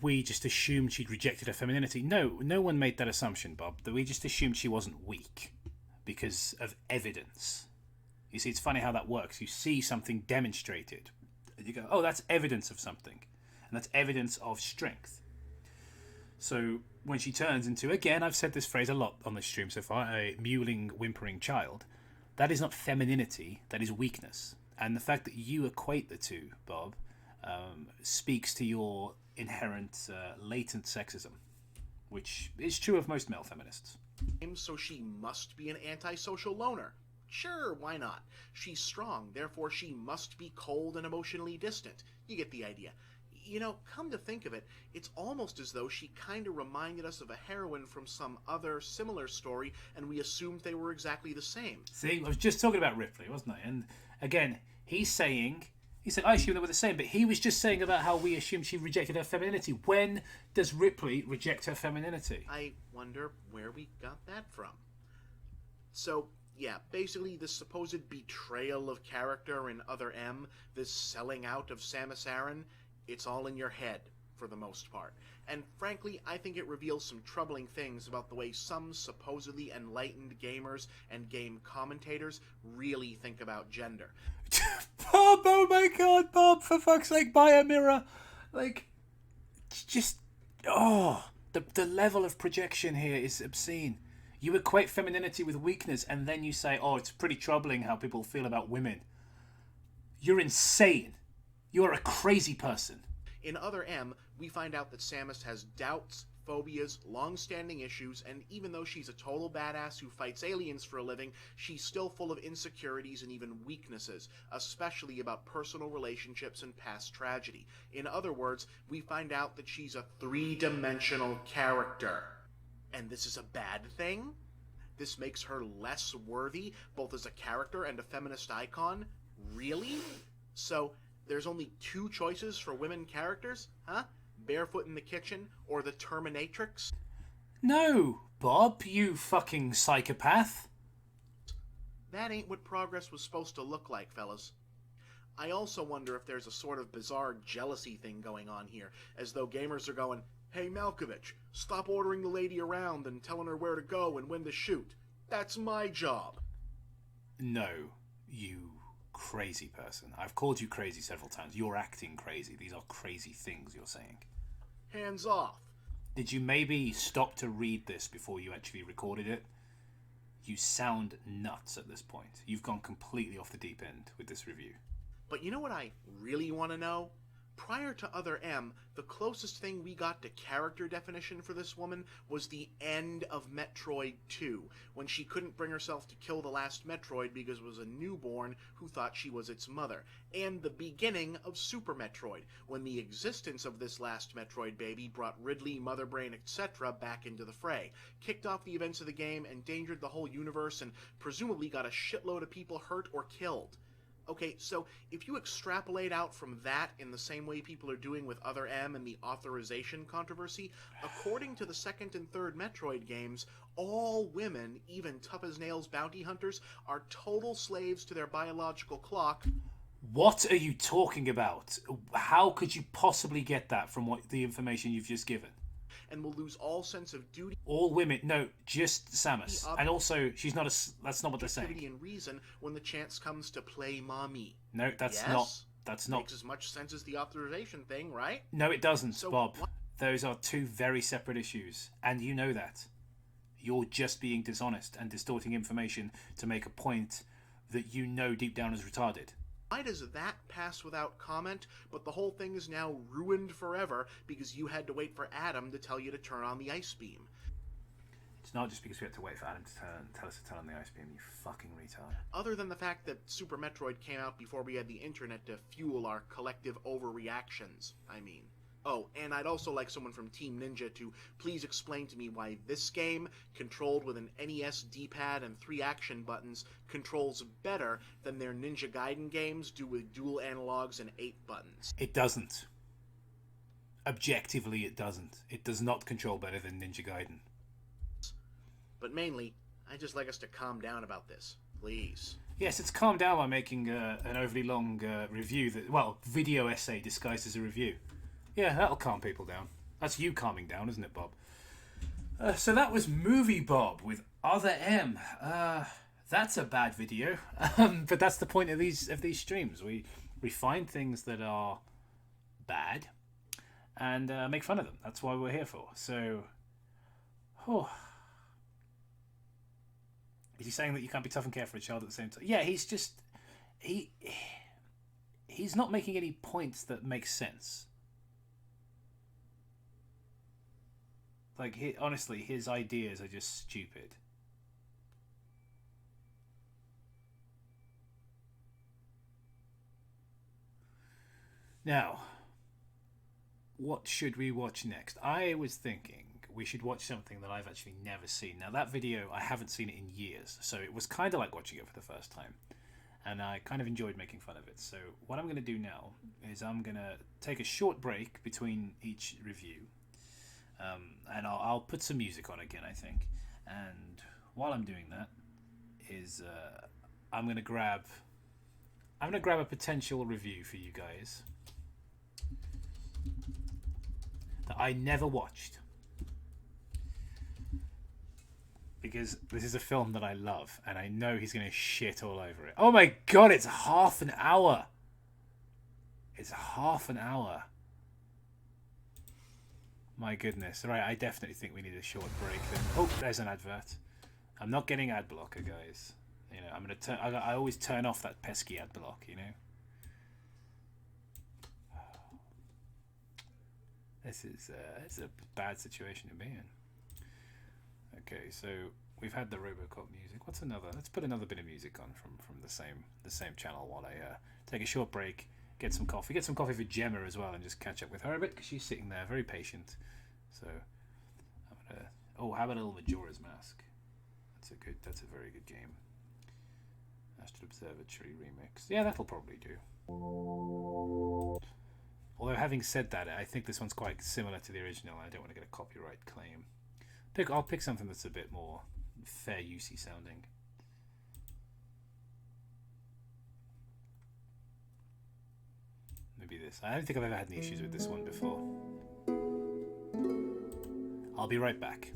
we just assumed she'd rejected her femininity. No one made that assumption, Bob. That we just assumed she wasn't weak because of evidence. You see, it's funny how that works. You see something demonstrated, and you go, oh, that's evidence of something. And that's evidence of strength. So when she turns into, again, I've said this phrase a lot on this stream so far, a mewling, whimpering child, that is not femininity, that is weakness. And the fact that you equate the two, Bob, speaks to your inherent latent sexism, which is true of most male feminists. So she must be an antisocial loner. Sure, why not? She's strong, therefore she must be cold and emotionally distant. You get the idea. Come to think of it, it's almost as though she kind of reminded us of a heroine from some other similar story, and we assumed they were exactly the same. See, I was just talking about Ripley, wasn't I? And again, he said, I assumed they were the same, but he was just saying about how we assumed she rejected her femininity. When does Ripley reject her femininity? I wonder where we got that from. So, yeah, basically this supposed betrayal of character in Other M, this selling out of Samus Aran, it's all in your head, for the most part. And frankly, I think it reveals some troubling things about the way some supposedly enlightened gamers and game commentators really think about gender. Bob, oh my god, Bob, for fuck's sake, buy a mirror. The level of projection here is obscene. You equate femininity with weakness, and then you say, it's pretty troubling how people feel about women. You're insane. You're a crazy person. In Other M, we find out that Samus has doubts, phobias, long-standing issues, and even though she's a total badass who fights aliens for a living, she's still full of insecurities and even weaknesses, especially about personal relationships and past tragedy. In other words, we find out that she's a three-dimensional character. And this is a bad thing? This makes her less worthy, both as a character and a feminist icon? Really? So, there's only two choices for women characters? Huh? Barefoot in the Kitchen or the Terminatrix? No, Bob, you fucking psychopath. That ain't what progress was supposed to look like, fellas. I also wonder if there's a sort of bizarre jealousy thing going on here, as though gamers are going, hey Malkovich, stop ordering the lady around and telling her where to go and when to shoot. That's my job. No, you crazy person. I've called you crazy several times. You're acting crazy. These are crazy things you're saying. Hands off. Did you maybe stop to read this before you actually recorded it? You sound nuts at this point. You've gone completely off the deep end with this review. But you know what I really want to know? Prior to Other M, the closest thing we got to character definition for this woman was the end of Metroid 2, when she couldn't bring herself to kill the last Metroid because it was a newborn who thought she was its mother, and the beginning of Super Metroid, when the existence of this last Metroid baby brought Ridley, Mother Brain, etc. back into the fray, kicked off the events of the game, endangered the whole universe, and presumably got a shitload of people hurt or killed. Okay, so if you extrapolate out from that in the same way people are doing with Other M and the authorization controversy, according to the second and third Metroid games, all women, even tough-as-nails bounty hunters, are total slaves to their biological clock. What are you talking about? How could you possibly get that from the information you've just given? And will lose all sense of duty. All women, no, just Samus. And also, she's not that's not what they're saying. And reason when the chance comes to play mommy. No, that's not. Makes as much sense as the authorization thing, right? No, it doesn't, so, Bob. Those are two very separate issues, and you know that. You're just being dishonest and distorting information to make a point that you know deep down is retarded. Why does that pass without comment, but the whole thing is now ruined forever because you had to wait for Adam to tell you to turn on the ice beam? It's not just because we had to wait for Adam to tell us to turn on the ice beam, you fucking retard. Other than the fact that Super Metroid came out before we had the internet to fuel our collective overreactions, I mean. Oh, and I'd also like someone from Team Ninja to please explain to me why this game, controlled with an NES D-pad and 3 action buttons, controls better than their Ninja Gaiden games do with dual analogs and 8 buttons. It doesn't. Objectively, it doesn't. It does not control better than Ninja Gaiden. But mainly, I'd just like us to calm down about this, please. Yes, it's calmed down by making an overly long review, video essay disguised as a review. Yeah, that'll calm people down. That's you calming down, isn't it, Bob? So that was Moviebob with Other M. That's a bad video, but that's the point of these streams. We find things that are bad and make fun of them. That's why we're here for. So, is he saying that you can't be tough and care for a child at the same time? Yeah, he's just he's not making any points that make sense. Like, honestly, his ideas are just stupid. Now, what should we watch next? I was thinking we should watch something that I've actually never seen. Now, that video, I haven't seen it in years, so it was kind of like watching it for the first time. And I kind of enjoyed making fun of it. So what I'm going to do now is I'm going to take a short break between each review. And I'll put some music on again, I think. And while I'm doing that, I'm gonna grab a potential review for you guys that I never watched, because this is a film that I love, and I know he's gonna shit all over it. Oh my god, it's half an hour. It's half an hour. My goodness. Right, I definitely think we need a short break then. Oh, there's an advert. I'm not getting ad blocker, guys. You know, I'm gonna turn. I always turn off that pesky ad block. You know. This is it's a bad situation to be in. Okay, so we've had the RoboCop music. What's another? Let's put another bit of music on from the same channel while I take a short break. Get some coffee for Gemma as well, and just catch up with her a bit because she's sitting there very patient. So I'm gonna. Oh, how about a little Majora's Mask? That's a very good game. Astral Observatory remix. Yeah, that'll probably do. Although having said that, I think this one's quite similar to the original. I don't want to get a copyright claim. I'll pick something that's a bit more fair usey sounding. Maybe this. I don't think I've ever had any issues with this one before. I'll be right back.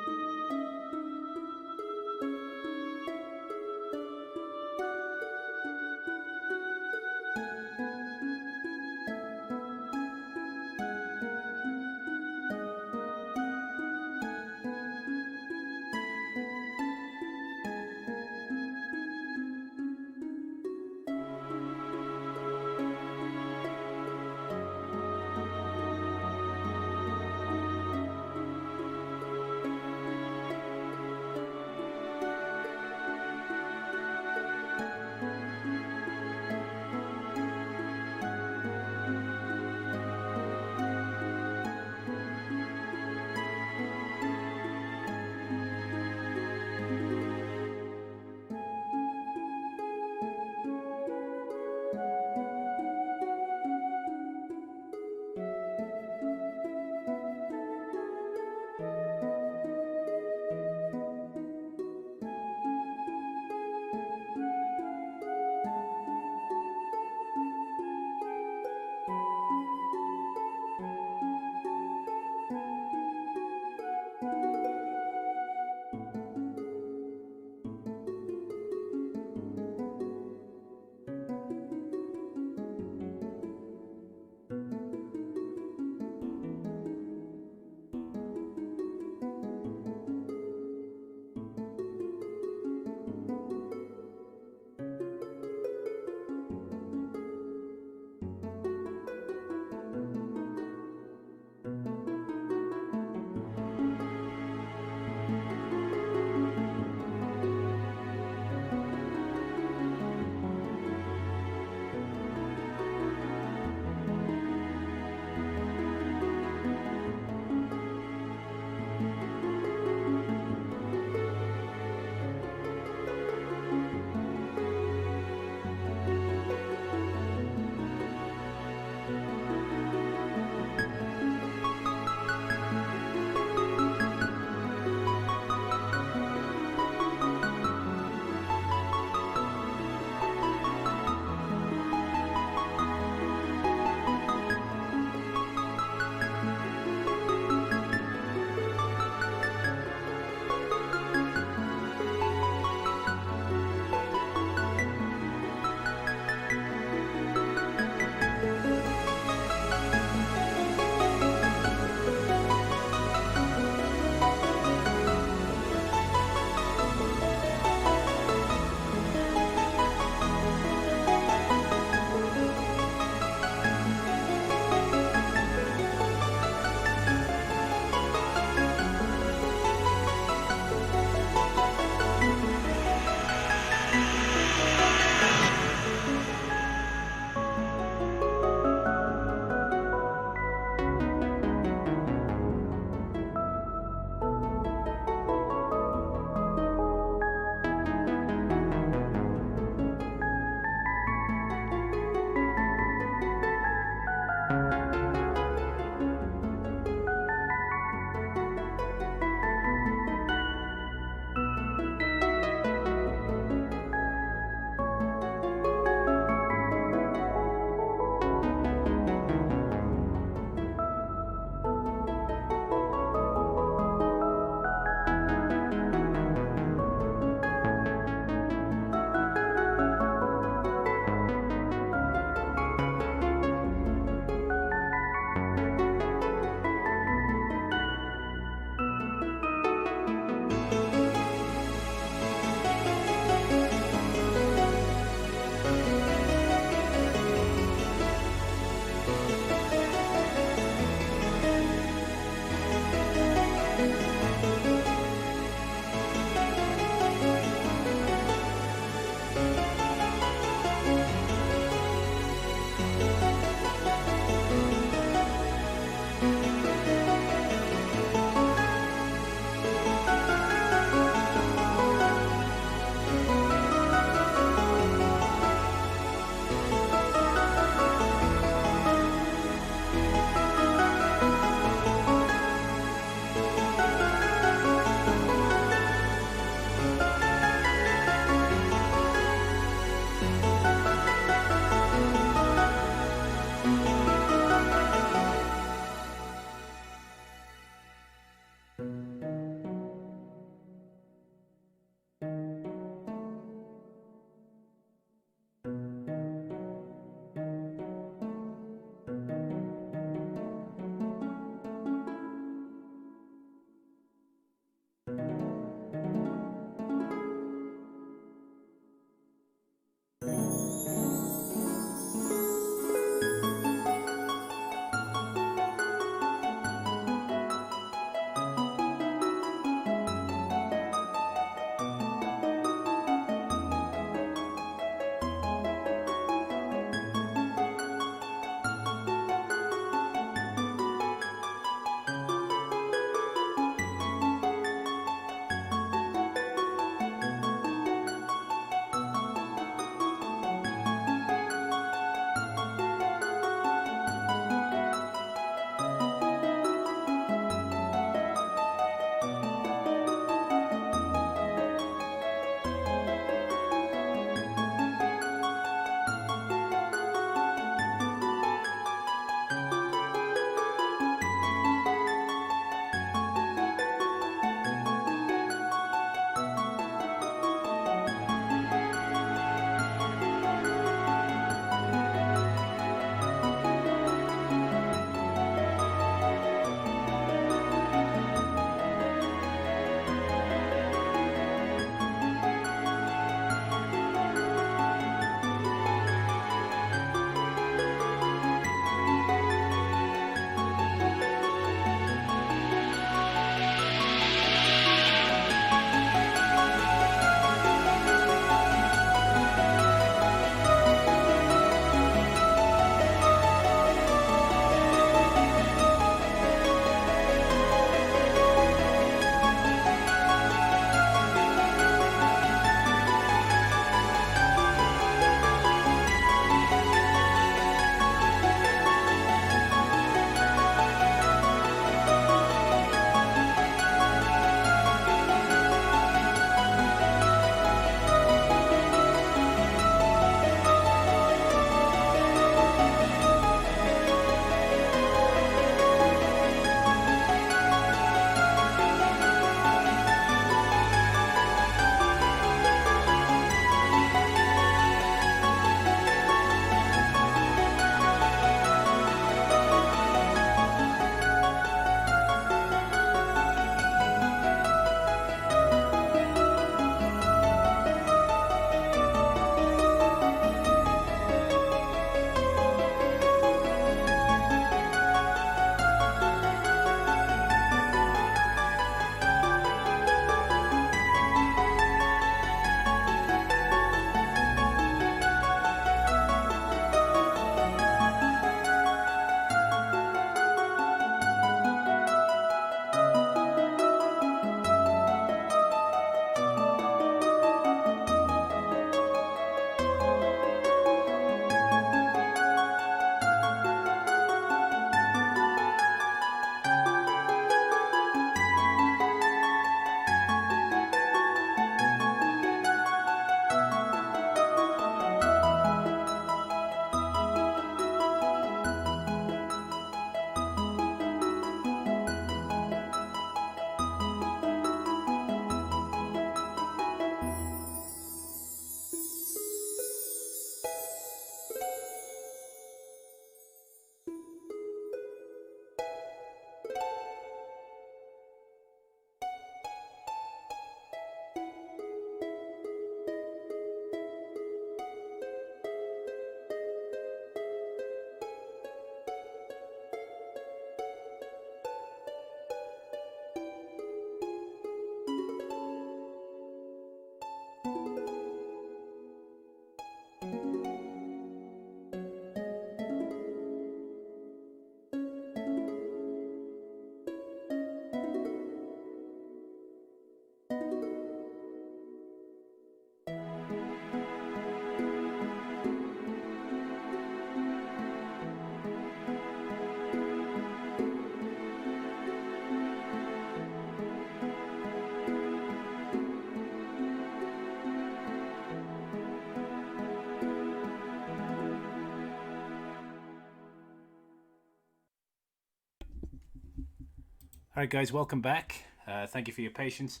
Alright guys, welcome back. Thank you for your patience.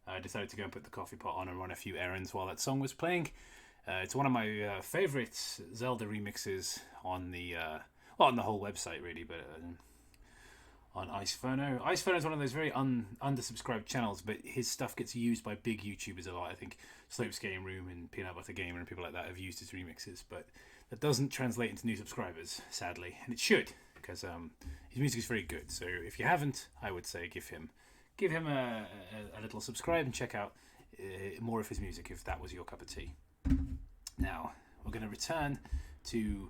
I decided to go and put the coffee pot on and run a few errands while that song was playing. It's one of my favourite Zelda remixes on the on the whole website really, but on Iceferno. Iceferno is one of those very undersubscribed channels, but his stuff gets used by big YouTubers a lot. I think Slopes Game Room and Peanut Butter Gamer and people like that have used his remixes, but that doesn't translate into new subscribers, sadly, and it should, because his music is very good. So if you haven't, I would say give him a little subscribe and check out more of his music if that was your cup of tea. Now we're going to return to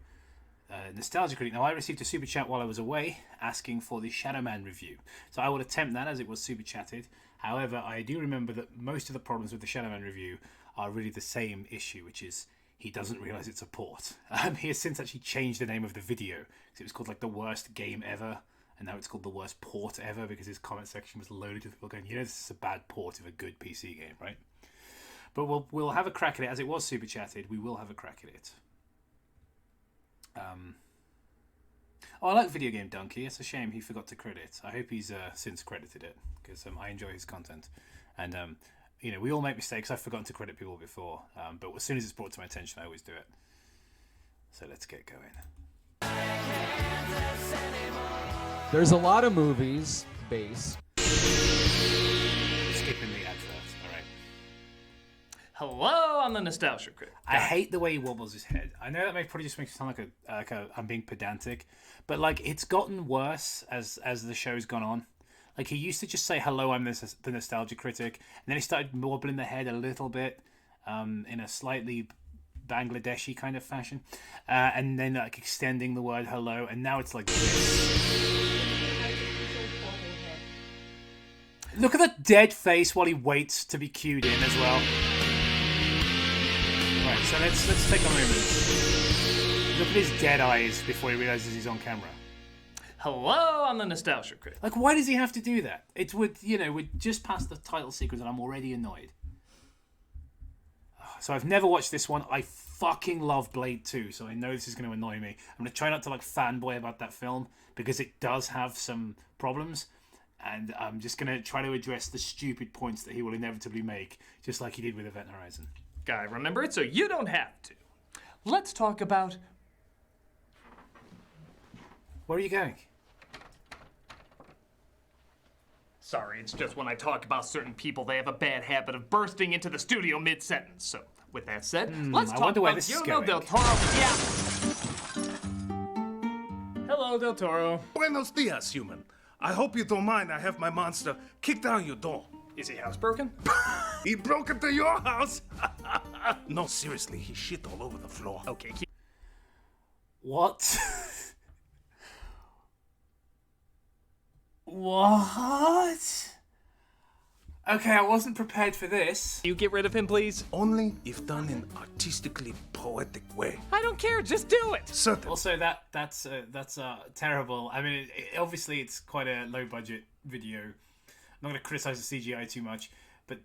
Nostalgia Critic. Now I received a super chat while I was away asking for the Shadow Man review, so I will attempt that as it was super chatted. However, I do remember that most of the problems with the Shadow Man review are really the same issue, which is he doesn't realise it's a port. He has since actually changed the name of the video, because it was called like the worst game ever, and now it's called the worst port ever, because his comment section was loaded with people going, you know, this is a bad port of a good PC game, right? But we'll have a crack at it. As it was super chatted, we will have a crack at it. I like Video Game Donkey. It's a shame he forgot to credit. I hope he's since credited it, because I enjoy his content. And you know, we all make mistakes. I've forgotten to credit people before, but as soon as it's brought to my attention, I always do it. So let's get going. There's a lot of movies based. Skipping the adverts. All right. Hello, I'm the Nostalgia Critic. I hate the way he wobbles his head. I know that probably just makes it sound like I'm being pedantic, but like it's gotten worse as the show's gone on. Like he used to just say hello, I'm the Nostalgia Critic, and then he started wobbling the head a little bit, in a slightly Bangladeshi kind of fashion, and then like extending the word hello, and now it's like this. Look at the dead face while he waits to be cued in as well. Right, so let's take a moment. Look at his dead eyes before he realizes he's on camera. Hello, I'm the Nostalgia Critic. Like, why does he have to do that? It would, we're just past the title sequence and I'm already annoyed. So I've never watched this one. I fucking love Blade 2, so I know this is going to annoy me. I'm going to try not to like fanboy about that film because it does have some problems, and I'm just going to try to address the stupid points that he will inevitably make, just like he did with Event Horizon. Guy, remember it so you don't have to. Let's talk about... Where are you going? Sorry, it's just when I talk about certain people, they have a bad habit of bursting into the studio mid-sentence. So, with that said, let's talk about Guillermo del Toro. Yeah. Hello, Del Toro. Buenos dias, human. I hope you don't mind I have my monster kick down your door. Is he housebroken? He broke into your house? No, seriously, he shit all over the floor. Okay. What? What? Okay, I wasn't prepared for this. You get rid of him, please? Only if done in artistically poetic way. I don't care, just do it! Certainly. Also, that's terrible. I mean, obviously it's quite a low-budget video. I'm not going to criticize the CGI too much, but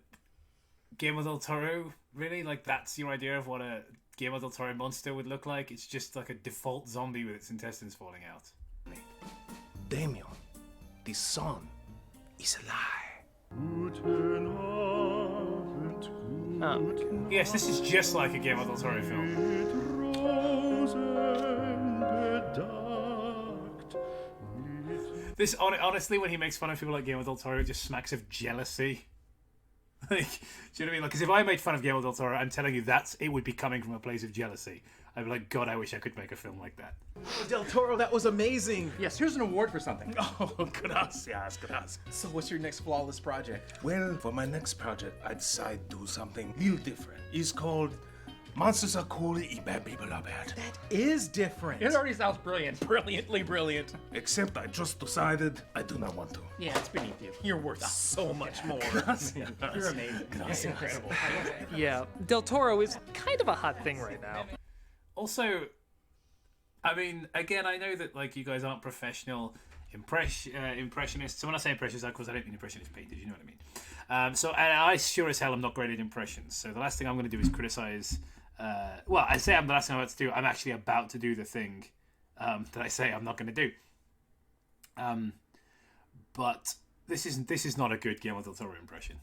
Guillermo del Toro, really? Like, that's your idea of what a Guillermo del Toro monster would look like? It's just like a default zombie with its intestines falling out. Damien, the sun is a lie. Oh, okay. Yes, this is just like a Guillermo del Toro film. This, honestly, when he makes fun of people like Guillermo del Toro, it just smacks of jealousy. Like, do you know what I mean? Like, because if I made fun of Guillermo del Toro, I'm telling you, it would be coming from a place of jealousy. I'd be like, God, I wish I could make a film like that. Oh, Del Toro, that was amazing. Yes, here's an award for something. Oh, gracias, gracias. So what's your next flawless project? Well, for my next project, I decided to do something real different. It's called Monsters Are Cool y Bad People Are Bad. That is different. It already sounds brilliant. Brilliantly brilliant. Except I just decided I do not want to. Yeah, it's beneath you. You're worth so much more. You're amazing. It's incredible. Yeah, Del Toro is kind of a hot thing right now. Also, I mean, again, I know that like you guys aren't professional impressionists. So when I say impressionists, of course, I don't mean impressionist painters. You know what I mean? And I sure as hell am not great at impressions. So the last thing I'm going to do is criticize. Well, I say I'm the last thing I'm about to do. I'm actually about to do the thing that I say I'm not going to do. But This is not a good Guillermo del Toro impression.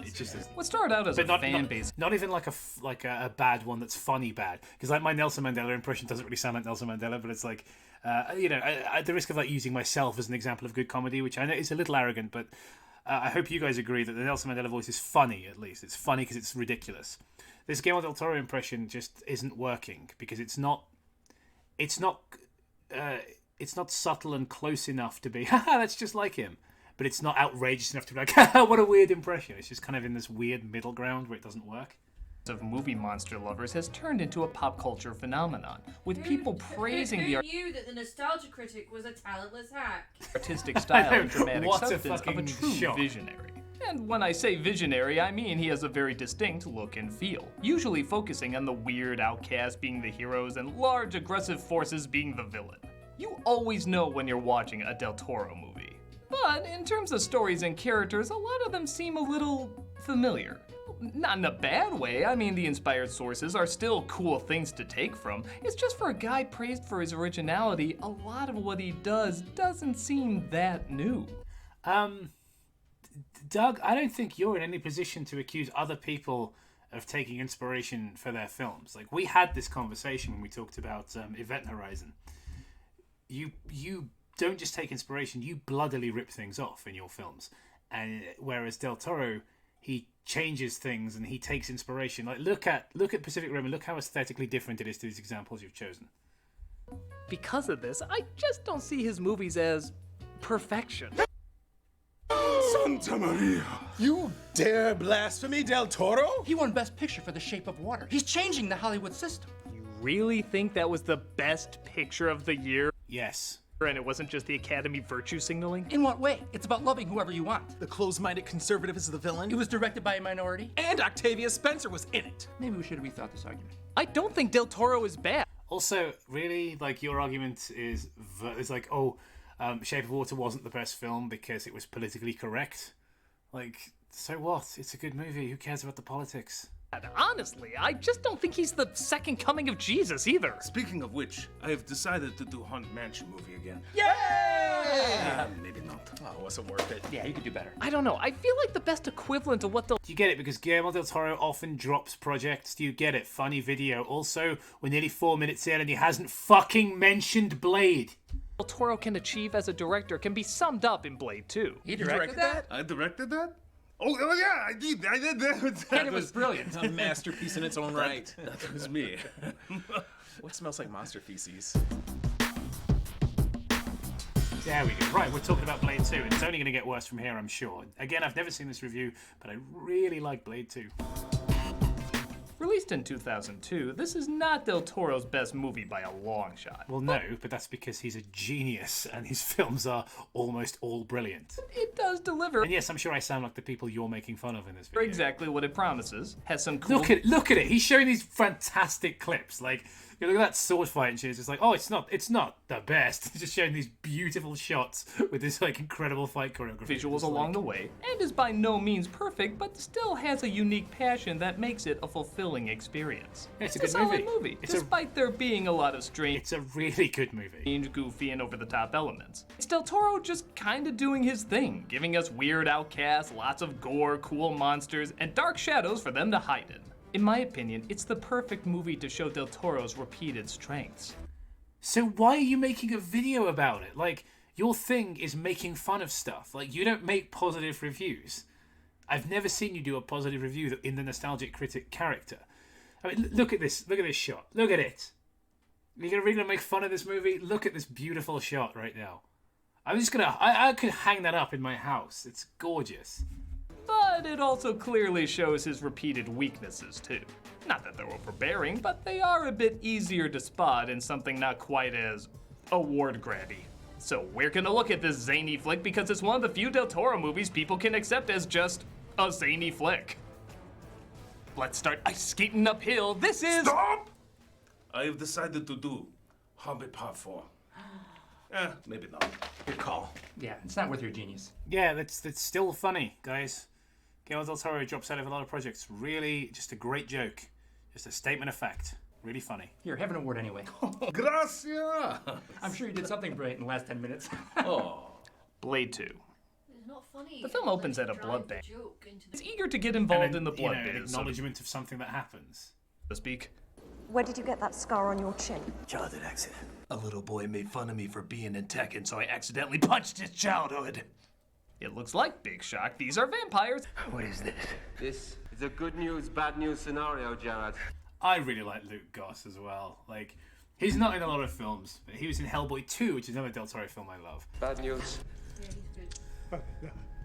It just isn't. What started out as a fan base. Not even like a bad one that's funny bad. Because like my Nelson Mandela impression doesn't really sound like Nelson Mandela, but it's like, at the risk of like using myself as an example of good comedy, which I know is a little arrogant, but I hope you guys agree that the Nelson Mandela voice is funny. At least it's funny because it's ridiculous. This Guillermo del Toro impression just isn't working because it's not subtle and close enough to be, haha, that's just like him. But it's not outrageous enough to be like, haha, what a weird impression. It's just kind of in this weird middle ground where it doesn't work. Of movie monster lovers has turned into a pop culture phenomenon, with people praising the knew that the nostalgia critic was a talentless hack. Artistic style and dramatic What a substance of a fucking true shock. visionary. And when I say visionary, I mean he has a very distinct look and feel, usually focusing on the weird outcasts being the heroes and large aggressive forces being the villain. You always know when you're watching a Del Toro movie. But in terms of stories and characters, a lot of them seem a little familiar. Not in a bad way. I mean, the inspired sources are still cool things to take from. It's just for a guy praised for his originality, a lot of what he does doesn't seem that new. Doug, I don't think you're in any position to accuse other people of taking inspiration for their films. Like, we had this conversation when we talked about Event Horizon. You don't just take inspiration, you bloodily rip things off in your films. And whereas Del Toro, he changes things and he takes inspiration. Like look at Pacific Rim and look how aesthetically different it is to these examples you've chosen. Because of this, I just don't see his movies as perfection. Santa Maria! You dare blaspheme Del Toro? He won Best Picture for The Shape of Water. He's changing the Hollywood system. You really think that was the best picture of the year? Yes. And it wasn't just the Academy virtue signaling? In what way? It's about loving whoever you want. The closed-minded conservative is the villain. It was directed by a minority. And Octavia Spencer was in it. Maybe we should have rethought this argument. I don't think Del Toro is bad. Also, really, like your argument is like, Shape of Water wasn't the best film because it was politically correct. Like, so what? It's a good movie. Who cares about the politics? Honestly, I just don't think he's the second coming of Jesus either. Speaking of which, I have decided to do Haunted Mansion movie again. Yay! Maybe not. Oh, it wasn't worth it. Yeah, you could do better. I don't know. I feel like the best equivalent of what the... Do you get it? Because Guillermo del Toro often drops projects. Do you get it? Funny video. Also, we're nearly 4 minutes in and he hasn't fucking mentioned Blade. Del Toro can achieve as a director can be summed up in Blade 2. He directed that? I directed that? Oh yeah, I did that. And it was brilliant. A masterpiece in its own right. That was me. What smells like monster feces? There we go. Right, we're talking about Blade 2. It's only going to get worse from here, I'm sure. Again, I've never seen this review, but I really like Blade 2. Released in 2002, this is not Del Toro's best movie by a long shot. Well, no, but that's because he's a genius and his films are almost all brilliant. It does deliver. And yes, I'm sure I sound like the people you're making fun of in this video. Exactly what it promises. Has some cool... Look at it. He's showing these fantastic clips. Like, you look at that sword fight and shit. It's just like, oh, it's not the best. He's just showing these beautiful shots with this like incredible fight choreography. Visuals along the way, and is by no means perfect, but still has a unique passion that makes it a fulfilling experience. Yeah, it's a good good movie. Despite there being a lot of strange... It's a really good movie. Goofy, and over-the-top elements. It's Del Toro just kind of doing his thing, giving us weird outcasts, lots of gore, cool monsters, and dark shadows for them to hide in. In my opinion, it's the perfect movie to show Del Toro's repeated strengths. So why are you making a video about it? Like, your thing is making fun of stuff. Like, you don't make positive reviews. I've never seen you do a positive review in the nostalgic critic character. I mean, look at this shot. Look at it. You're really gonna make fun of this movie? Look at this beautiful shot right now. I'm just gonna, I could hang that up in my house. It's gorgeous. But it also clearly shows his repeated weaknesses too. Not that they're overbearing, but they are a bit easier to spot in something not quite as award-grabby. So we're gonna look at this zany flick because it's one of the few Del Toro movies people can accept as just a zany flick. Let's start ice skating uphill. This is... Stop! I have decided to do Hobbit Part 4. Maybe not. Good call. Yeah, it's not worth your genius. Yeah, that's still funny, guys. Guillermo del Toro drops out of a lot of projects. Really, just a great joke. Just a statement of fact. Really funny. Here, have an award anyway. Gracias! I'm sure you did something brilliant in the last 10 minutes. Oh. Blade 2. It's not funny. The film opens at a blood bank. Joke into He's eager to get involved in the blood an biz, acknowledgement of something that happens. so to speak. Where did you get that scar on your chin? Childhood accident. A little boy made fun of me for being in Tekken, so I accidentally punched his childhood. It looks like Big Shock. These are vampires. What is this? This is a good news, bad news scenario, Jared. I really like Luke Goss as well. Like, he's not in a lot of films, but he was in Hellboy 2, which is another Del Toro film I love. Bad news.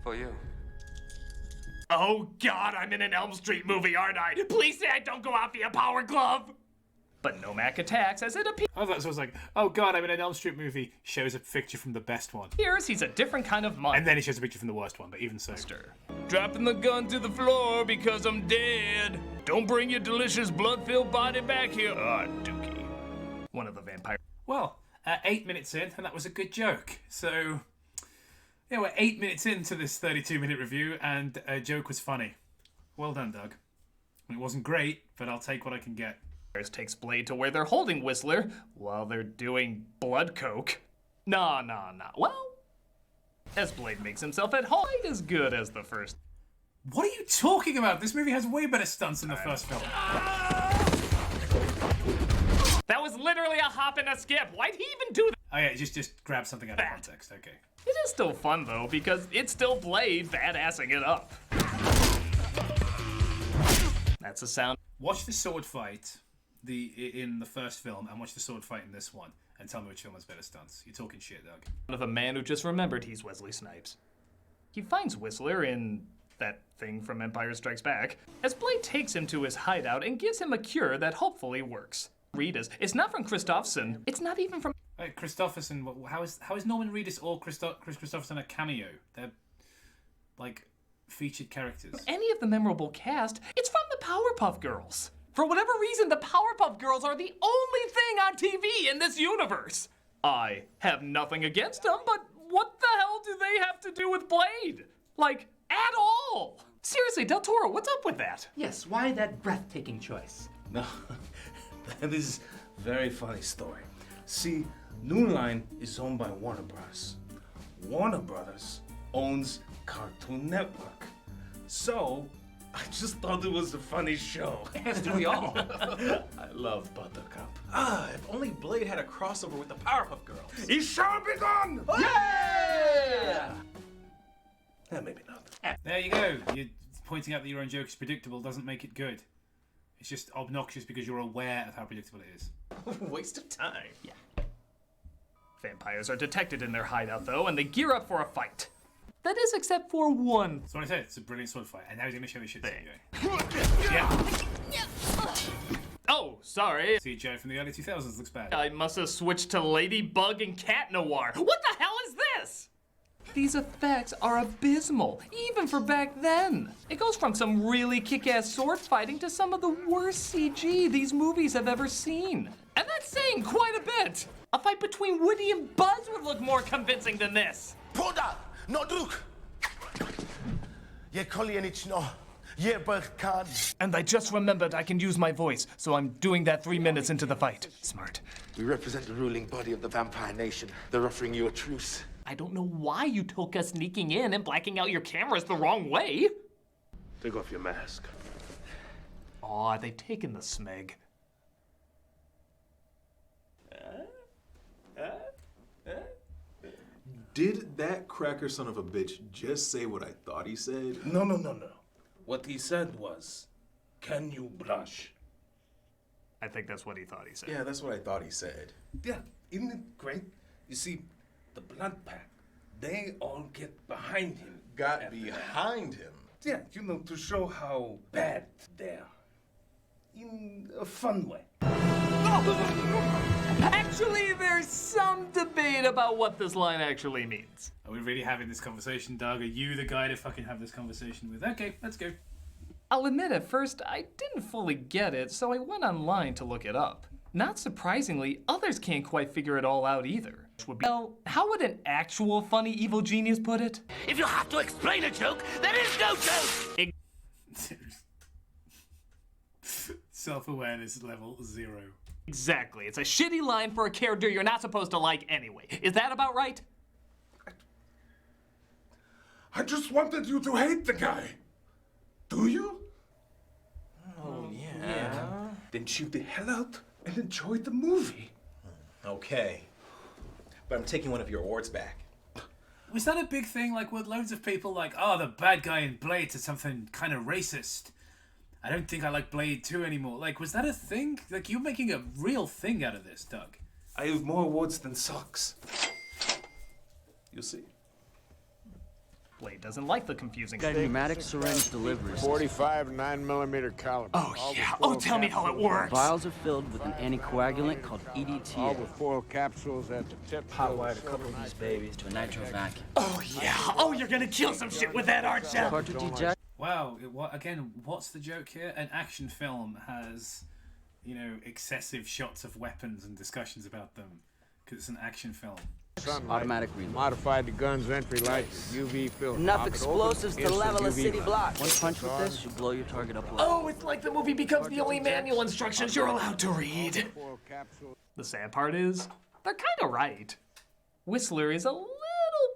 For you. Oh God, I'm in an Elm Street movie, aren't I? Please say I don't go out via Power Glove. But Nomak attacks as it appears. I was like, oh God, I'm in an Elm Street movie. Shows a picture from the best one. He's a different kind of monster. And then he shows a picture from the worst one, but even so. Dropping the gun to the floor because I'm dead. Don't bring your delicious blood-filled body back here. Ah, Dookie. One of the vampires. Well, 8 minutes in, and that was a good joke. So, yeah, we're 8 minutes into this 32-minute review, and a joke was funny. Well done, Doug. It wasn't great, but I'll take what I can get. Takes Blade to where they're holding Whistler while they're doing blood coke. Nah. Well, as Blade makes himself at home, quite as good as the first. What are you talking about? This movie has way better stunts than the first film. That was literally a hop and a skip. Why'd he even do that? Oh yeah, just grab something out of context. Okay. It is still fun though, because it's still Blade badassing it up. That's a sound. Watch the sword fight in the first film and watch the sword fight in this one and tell me which film has better stunts. You're talking shit, Doug. Of a man who just remembered he's Wesley Snipes. He finds Whistler in that thing from Empire Strikes Back as Blade takes him to his hideout and gives him a cure that hopefully works. Reedus. It's not from Christopherson. It's not even from. Wait, Christopherson. How is Norman Reedus or Chris Christopherson a cameo? They're like featured characters. Any of the memorable cast. It's from the Powerpuff Girls. For whatever reason, the Powerpuff Girls are the only thing on TV in this universe. I have nothing against them, but what the hell do they have to do with Blade? Like, at all? Seriously, Del Toro, what's up with that? Yes, why that breathtaking choice? No, that is a very funny story. See, New Line is owned by Warner Bros. Warner Brothers owns Cartoon Network. So, I just thought it was a funny show. As do we all. I love Buttercup. If only Blade had a crossover with the Powerpuff Girls. He shall be gone! Yeah! Maybe not. There you go. You're pointing out that your own joke is predictable doesn't make it good. It's just obnoxious because you're aware of how predictable it is. Waste of time. Yeah. Vampires are detected in their hideout, though, and they gear up for a fight. That is, except for one. That's what I said. It's a brilliant sword fight, and now he's going to show his shit. Thing. Yeah. Oh, sorry. CGI from the early 2000s looks bad. I must have switched to Ladybug and Cat Noir. What the hell is this? These effects are abysmal, even for back then. It goes from some really kick-ass sword fighting to some of the worst CG these movies have ever seen. And that's saying quite a bit. A fight between Woody and Buzz would look more convincing than this. Poda, no druk. Je koljenično, je brkan. And I just remembered I can use my voice, so I'm doing that 3 minutes into the fight. Smart. We represent the ruling body of the vampire nation. They're offering you a truce. I don't know why you took us sneaking in and blacking out your cameras the wrong way. Take off your mask. Aw, they've taken the smeg. Did that cracker son of a bitch just say what I thought he said? No. What he said was, can you blush? I think that's what he thought he said. Yeah, that's what I thought he said. Yeah, isn't it great? You see, the Blood Pack, they all get behind him. Got behind him? Yeah, to show how bad they're. In a fun way. Actually, there's some debate about what this line actually means. Are we really having this conversation, Doug? Are you the guy to fucking have this conversation with? Okay, let's go. I'll admit at first I didn't fully get it, so I went online to look it up. Not surprisingly, others can't quite figure it all out either. Well, how would an actual funny evil genius put it? If you have to explain a joke, there is no joke! Self-awareness level 0. Exactly. It's a shitty line for a character you're not supposed to like anyway. Is that about right? I just wanted you to hate the guy. Do you? Oh, yeah. Then chill the hell out and enjoy the movie. Okay. But I'm taking one of your awards back. Was that a big thing? Like, with loads of people like, oh, the bad guy in Blade said something kind of racist. I don't think I like Blade 2 anymore. Like, was that a thing? Like, you're making a real thing out of this, Doug. I have more awards than socks. You'll see. Blade doesn't like the confusing Got pneumatic syringe delivery system. 45 9mm caliber. Oh, yeah. Oh, tell me how it works. Vials are filled with an anticoagulant called EDTA. All the foil capsules at the tip. Hotwired a couple of these babies to a nitro vacuum. Oh, yeah. Oh, you're gonna kill some shit with that, aren't you? Cartridge eject. Wow. Again, what's the joke here? An action film has, you know, excessive shots of weapons and discussions about them because it's an action film. Automatic reload. Modified the gun's entry lights, UV filter. Enough explosives to level a city block. One punch with this, you blow your target up. Oh, it's like the movie becomes the only manual instructions you're allowed to read. The sad part is, they're kind of right. Whistler is a little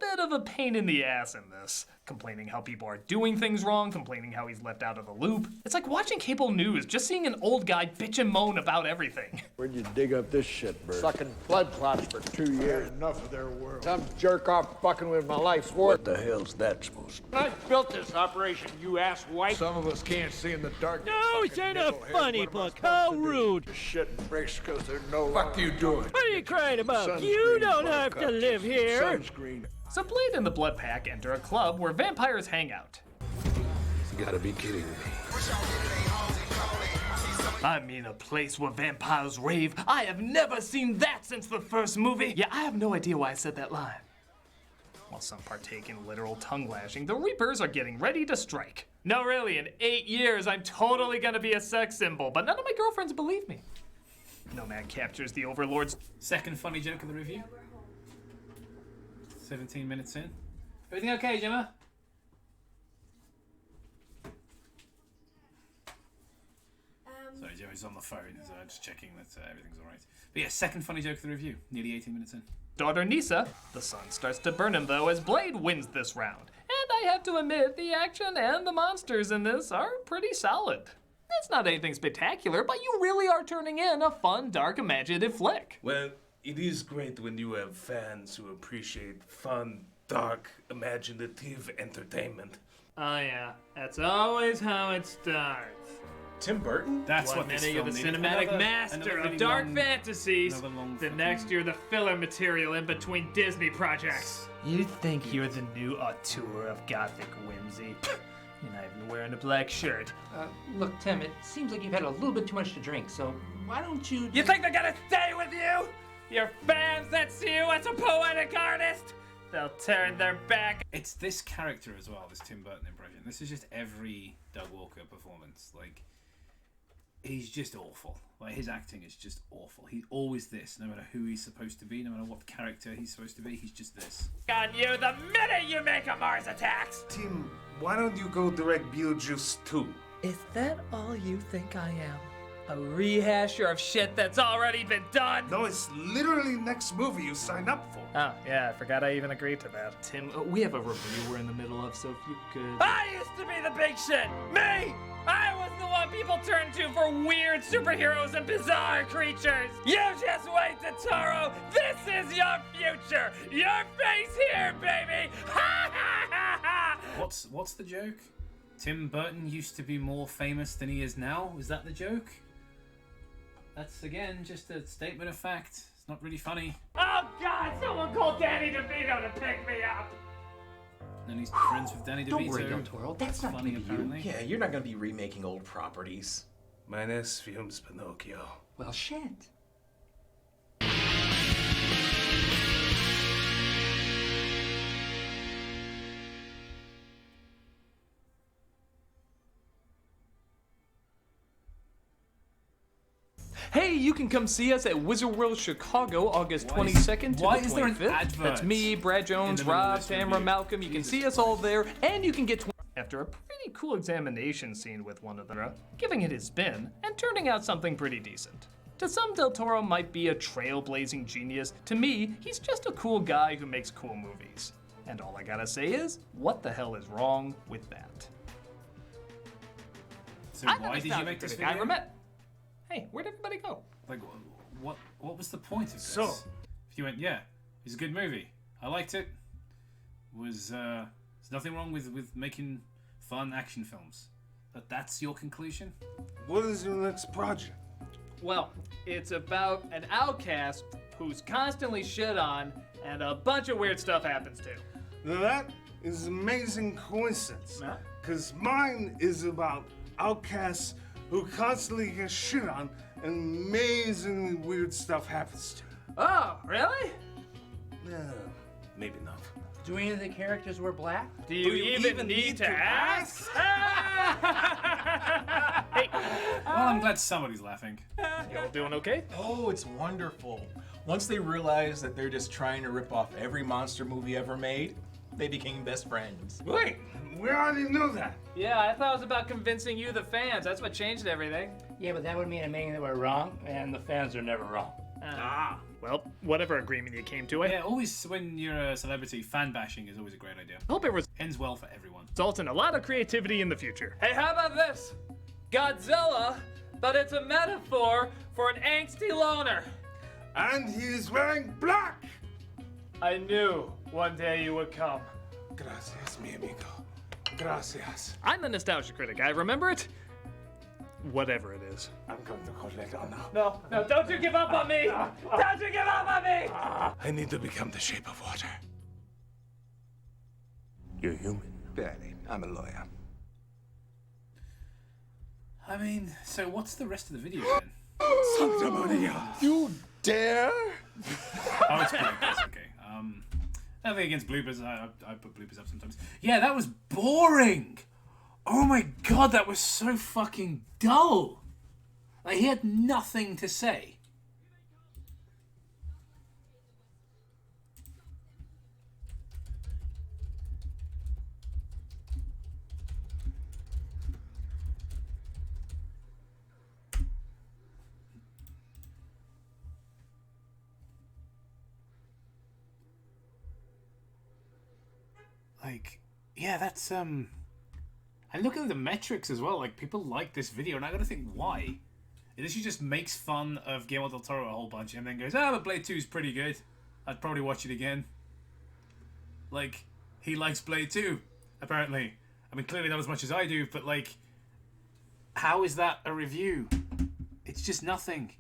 bit of a pain in the ass in this. Complaining how people are doing things wrong, complaining how he's left out of the loop. It's like watching cable news, just seeing an old guy bitch and moan about everything. Where'd you dig up this shit, Bert? Sucking blood clots for 2 years. Enough of their world. Some jerk off fucking with my life's work. What the hell's that supposed to be? I built this operation, you ass white. Some of us can't see in the dark. No, it's in a funny book. How rude. Shit and bricks because there's no... Fuck you doing? What are you crying about? You don't have to live here. Sunscreen. So Blade and the Blood Pack enter a club where vampires hang out. You gotta be kidding me. I mean, a place where vampires rave. I have never seen that since the first movie. Yeah, I have no idea why I said that line. While some partake in literal tongue lashing, the Reapers are getting ready to strike. No, really, in 8 years, I'm totally gonna be a sex symbol, but none of my girlfriends believe me. Nomad captures the Overlord's second funny joke of the review. 17 minutes in. Everything okay, Gemma? Sorry, Gemma's on the phone, so I'm just checking that everything's alright. But yeah, second funny joke of the review. Nearly 18 minutes in. Daughter Nisa. The sun starts to burn him though as Blade wins this round. And I have to admit, the action and the monsters in this are pretty solid. It's not anything spectacular, but you really are turning in a fun, dark, imaginative flick. Well, it is great when you have fans who appreciate fun, dark, imaginative entertainment. Oh yeah, that's always how it starts. Tim Burton? That's what this you're film the needed. cinematic master of dark fantasies. The next you're the filler material in between Disney projects. You think you're the new auteur of gothic whimsy. You're not even wearing a black shirt. Look, Tim, it seems like you've had a little bit too much to drink, so why don't you... You think they're gonna stay with you? Your fans that see you as a poetic artist, they'll turn their back. It's this character as well, this Tim Burton impression. This is just every Doug Walker performance. Like, he's just awful. Like, his acting is just awful. He's always this, no matter who he's supposed to be, no matter what character he's supposed to be, he's just this. On you the minute you make a Mars attacks! Tim, why don't you go direct Beetlejuice 2? Is that all you think I am? A rehasher of shit that's already been done? No, it's literally next movie you signed up for. Oh, yeah, I forgot I even agreed to that. Tim, we have a review we're in the middle of, so if you could... I used to be the big shit! Me! I was the one people turned to for weird superheroes and bizarre creatures! You just wait, Totoro! This is your future! Your face here, baby! Ha ha ha ha! What's the joke? Tim Burton used to be more famous than he is now? Is that the joke? That's, again, just a statement of fact. It's not really funny. Oh, God! Someone call Danny DeVito to pick me up! And he's friends with Danny DeVito. Don't worry, Del Toro. That's not funny, gonna be apparently. Yeah, you're not gonna be remaking old properties. Meines films Pinocchio. Well, shit. Hey, you can come see us at Wizard World Chicago, August 22nd to the 25th. Why is there an advert? That's me, Brad Jones, Rob, Tamara, Malcolm. You can see us all there, and you can get after a pretty cool examination scene with one of them, giving it his spin, and turning out something pretty decent. To some, Del Toro might be a trailblazing genius. To me, he's just a cool guy who makes cool movies. And all I gotta say is, what the hell is wrong with that? So why did you make this video? I remember. Hey, where'd everybody go? Like, what was the point of this? So, if you went, yeah, it's a good movie. I liked it. There's nothing wrong with making fun action films. But that's your conclusion? What is your next project? Well, it's about an outcast who's constantly shit on and a bunch of weird stuff happens to. Now that is amazing coincidence. Because mine is about outcasts who constantly get shit on and amazingly weird stuff happens to. Oh, really? Yeah, maybe not. Do any of the characters wear black? Do you even need to ask? Hey. Well, I'm glad somebody's laughing. Y'all doing okay? Oh, it's wonderful. Once they realized that they're just trying to rip off every monster movie ever made, they became best friends. Wait, we already knew that. Yeah, I thought it was about convincing you, the fans. That's what changed everything. Yeah, but that would mean admitting that we're wrong, and the fans are never wrong. Well, whatever agreement you came to. Yeah, always when you're a celebrity, fan bashing is always a great idea. Hope it ends well for everyone. Results in a lot of creativity in the future. Hey, how about this? Godzilla, but it's a metaphor for an angsty loner. And he's wearing black! I knew one day you would come. Gracias, mi amigo. Gracias. I'm the nostalgia critic. I remember it. Whatever it is. I'm going to collect on now. No, don't you give up on me! Don't you give up on me! I need to become the shape of water. You're human. Barely. I'm a lawyer. I mean, so what's the rest of the video then? Santa Maria! You dare? Oh, it's great. That's okay. Nothing against bloopers. I put bloopers up sometimes. Yeah, that was boring. Oh my god, that was so fucking dull. Like, he had nothing to say. Like, yeah, that's, And look at the metrics as well. Like, people like this video, and I gotta think why. It literally just makes fun of Guillermo del Toro a whole bunch, and then goes, but Blade 2 is pretty good. I'd probably watch it again. Like, he likes Blade 2, apparently. I mean, clearly not as much as I do, but, like, how is that a review? It's just nothing.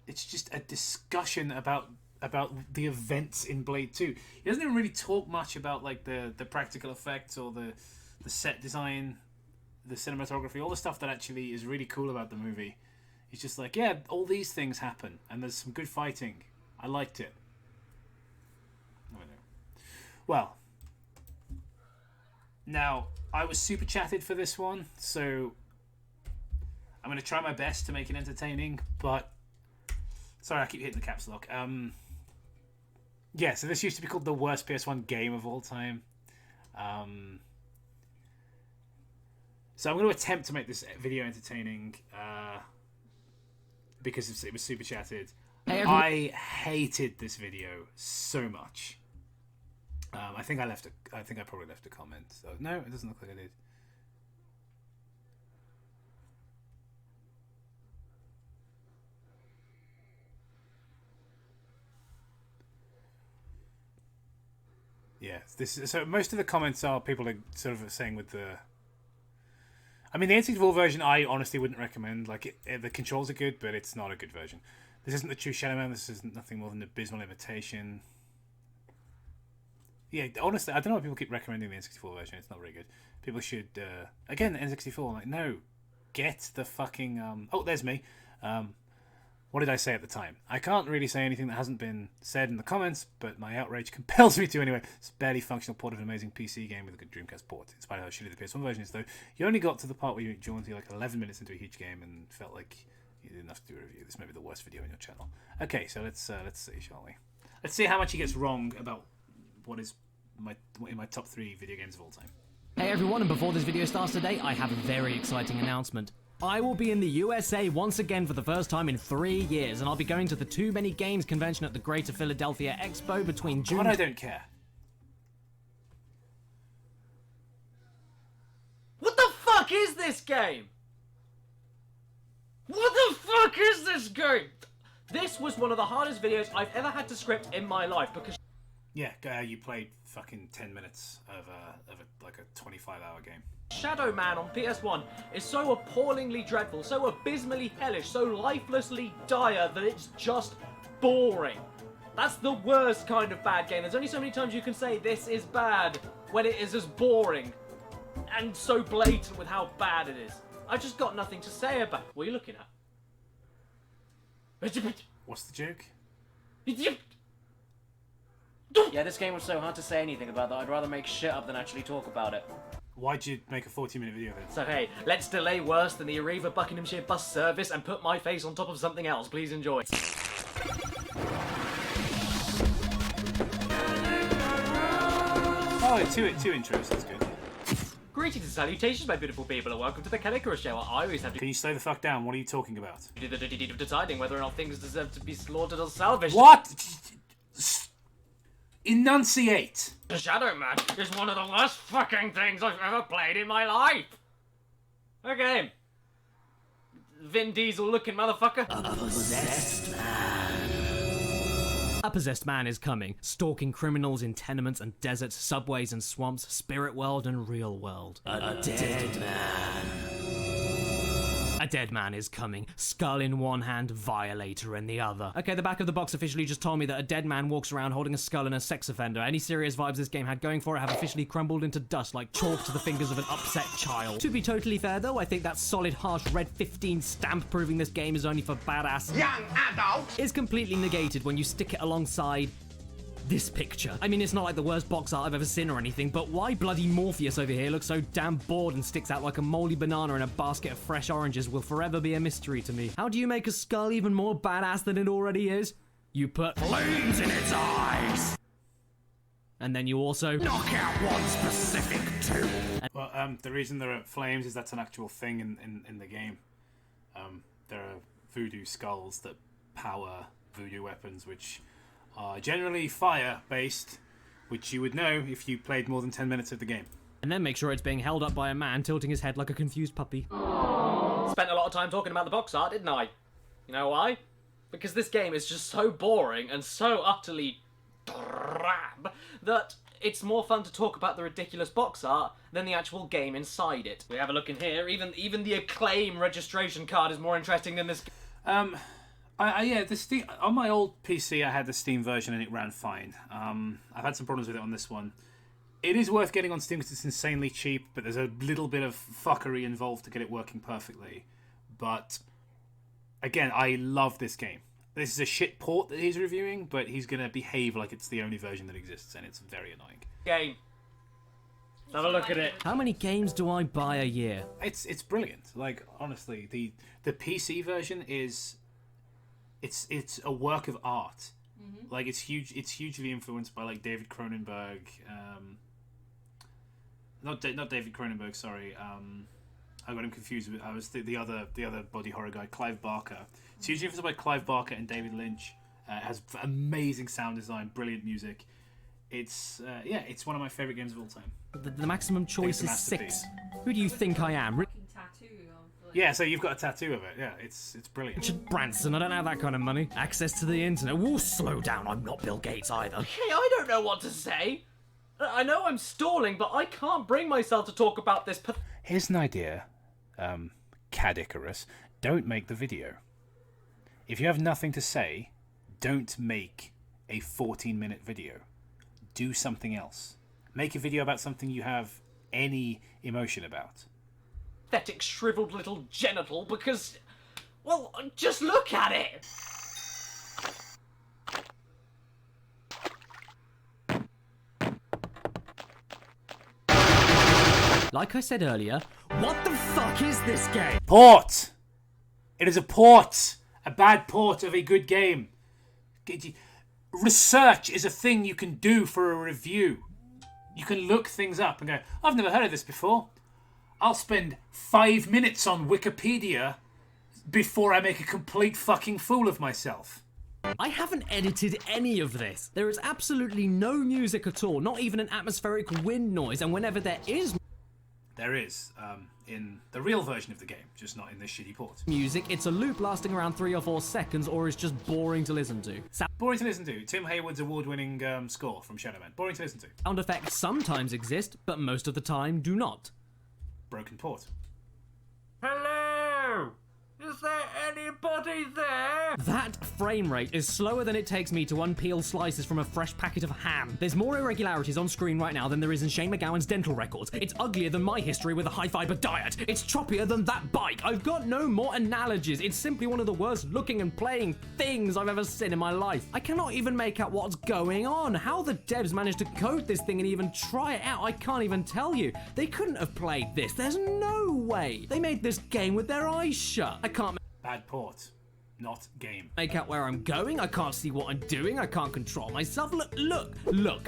It's just a discussion about the events in Blade 2. He doesn't even really talk much about like the practical effects or the set design, the cinematography, all the stuff that actually is really cool about the movie. He's just like, yeah, all these things happen and there's some good fighting. I liked it. I don't know. Well, now I was super chatted for this one, so I'm going to try my best to make it entertaining, but sorry, I keep hitting the caps lock. Yeah, so this used to be called the worst PS1 game of all time. So I'm going to attempt to make this video entertaining because it was super chatted. I hated this video so much. I think I probably left a comment. So no, it doesn't look like I did. Yeah, so most of the comments are people are sort of saying with the. I mean, the N64 version I honestly wouldn't recommend. Like, the controls are good, but it's not a good version. This isn't the true Shadow Man. This is nothing more than an abysmal imitation. Yeah, honestly, I don't know why people keep recommending the N64 version. It's not very good. People should again N64. Like, no, get the fucking. Oh, there's me. What did I say at the time? I can't really say anything that hasn't been said in the comments, but my outrage compels me to anyway. It's a barely functional port of an amazing PC game with a good Dreamcast port. In spite of how shitty the PS1 version is, though, you only got to the part where you joined like 11 minutes into a huge game and felt like you did enough to do a review. This may be the worst video on your channel. Okay, so let's see, shall we? Let's see how much he gets wrong about what is in my top 3 video games of all time. Hey everyone, and before this video starts today, I have a very exciting announcement. I will be in the USA once again for the first time in 3 years, and I'll be going to the Too Many Games convention at the Greater Philadelphia Expo between June... God, I don't care. What the fuck is this game? What the fuck is this game? This was one of the hardest videos I've ever had to script in my life because... Yeah, you played fucking 10 minutes of like a 25-hour game. Shadow Man on PS1 is so appallingly dreadful, so abysmally hellish, so lifelessly dire that it's just boring. That's the worst kind of bad game. There's only so many times you can say this is bad when it is as boring and so blatant with how bad it is. I've just got nothing to say about it. What are you looking at? What's the joke? Yeah, this game was so hard to say anything about that I'd rather make shit up than actually talk about it. Why'd you make a 40-minute video then? So hey, let's delay worse than the Arriva Buckinghamshire bus service and put my face on top of something else. Please enjoy. Oh, two intros, that's good. Greetings and salutations, my beautiful people, and welcome to the Calicura Show, where I always have to... Can you slow the fuck down? What are you talking about? ...do the dirty deed of deciding whether or not things deserve to be slaughtered or salvaged. What? Enunciate! The Shadow Man is one of the worst fucking things I've ever played in my life! Okay. Vin Diesel looking motherfucker. A possessed man. A possessed man is coming, stalking criminals in tenements and deserts, subways and swamps, spirit world and real world. A dead man. A dead man is coming, skull in one hand, violator in the other. Okay, the back of the box officially just told me that a dead man walks around holding a skull and a sex offender. Any serious vibes this game had going for it have officially crumbled into dust like chalk to the fingers of an upset child. To be totally fair though, I think that solid harsh red 15 stamp proving this game is only for badass young adults is completely negated when you stick it alongside this picture. I mean, it's not like the worst box art I've ever seen or anything, but why bloody Morpheus over here looks so damn bored and sticks out like a moldy banana in a basket of fresh oranges will forever be a mystery to me. How do you make a skull even more badass than it already is? You put flames in its eyes! And then you also knock out one specific tooth. Well, the reason there are flames is that's an actual thing in the game. There are voodoo skulls that power voodoo weapons, which are generally fire-based, which you would know if you played more than 10 minutes of the game. And then make sure it's being held up by a man tilting his head like a confused puppy. Spent a lot of time talking about the box art, didn't I? You know why? Because this game is just so boring and so utterly drab that it's more fun to talk about the ridiculous box art than the actual game inside it. We have a look in here, even the Acclaim registration card is more interesting than this. Yeah, the Steam, on my old PC I had the Steam version and it ran fine. I've had some problems with it on this one. It is worth getting on Steam because it's insanely cheap, but there's a little bit of fuckery involved to get it working perfectly. But again, I love this game. This is a shit port that he's reviewing, but he's going to behave like it's the only version that exists, and it's very annoying. Game. Have a look at it. How many games do I buy a year? It's brilliant. Like, honestly, the PC version is... It's a work of art. Mm-hmm. Like, it's hugely influenced by like David Cronenberg. Not David Cronenberg. Sorry. I got him confused with. I was the other body horror guy, Clive Barker. It's hugely influenced by Clive Barker and David Lynch. It has amazing sound design, brilliant music. It's one of my favorite games of all time. The maximum choice is 6. Who do you think I am? Yeah, so you've got a tattoo of it. Yeah, it's brilliant. Richard Branson, I don't have that kind of money. Access to the internet. Whoa, slow down. I'm not Bill Gates either. Hey, I don't know what to say. I know I'm stalling, but I can't bring myself to talk about this. Here's an idea, Cadicarus. Don't make the video. If you have nothing to say, don't make a 14-minute video. Do something else. Make a video about something you have any emotion about. Pathetic, shriveled little genital because, well, just look at it. Like I said earlier, what the fuck is this game? Port! It is a port! A bad port of a good game. Research is a thing you can do for a review. You can look things up and go, I've never heard of this before. I'll spend 5 minutes on Wikipedia before I make a complete fucking fool of myself. I haven't edited any of this. There is absolutely no music at all, not even an atmospheric wind noise, and whenever there is... There is, in the real version of the game, just not in this shitty port. Music, it's a loop lasting around 3 or 4 seconds, or is just boring to listen to. Boring to listen to. Tim Hayward's award-winning score from Shadow Man. Boring to listen to. Sound effects sometimes exist, but most of the time do not. Broken port. Hello? Is there anybody there? That frame rate is slower than it takes me to unpeel slices from a fresh packet of ham. There's more irregularities on screen right now than there is in Shane McGowan's dental records. It's uglier than my history with a high-fiber diet. It's choppier than that bike. I've got no more analogies. It's simply one of the worst looking and playing things I've ever seen in my life. I cannot even make out what's going on. How the devs managed to code this thing and even try it out, I can't even tell you. They couldn't have played this. There's no way. They made this game with their eyes shut. I can't... Bad port. Not game. Make out where I'm going. I can't see what I'm doing. I can't control myself. Look.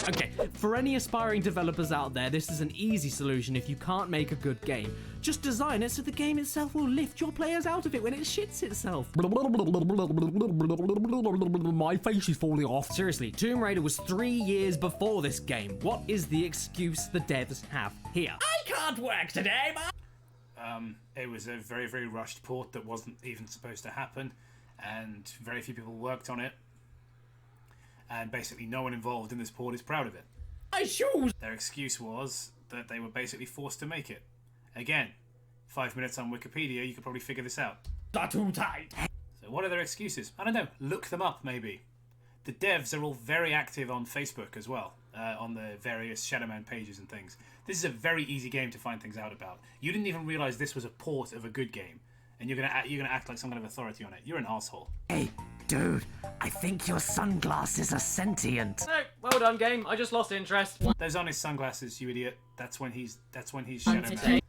Okay, for any aspiring developers out there, this is an easy solution if you can't make a good game. Just design it so the game itself will lift your players out of it when it shits itself. My face is falling off. Seriously, Tomb Raider was 3 years before this game. What is the excuse the devs have here? I can't work today, man. It was a very, very rushed port that wasn't even supposed to happen, and very few people worked on it, and basically no one involved in this port is proud of it. I choose. Their excuse was that they were basically forced to make it. Again, 5 minutes on Wikipedia, you could probably figure this out. Not too tight. So what are their excuses? I don't know. Look them up, maybe. The devs are all very active on Facebook as well, on the various Shadow Man pages and things. This is a very easy game to find things out about. You didn't even realize this was a port of a good game, and you're gonna act like some kind of authority on it. You're an asshole. Hey, dude, I think your sunglasses are sentient. No, well done, game. I just lost interest. Those aren't his sunglasses, you idiot. That's when he's Shadow Man.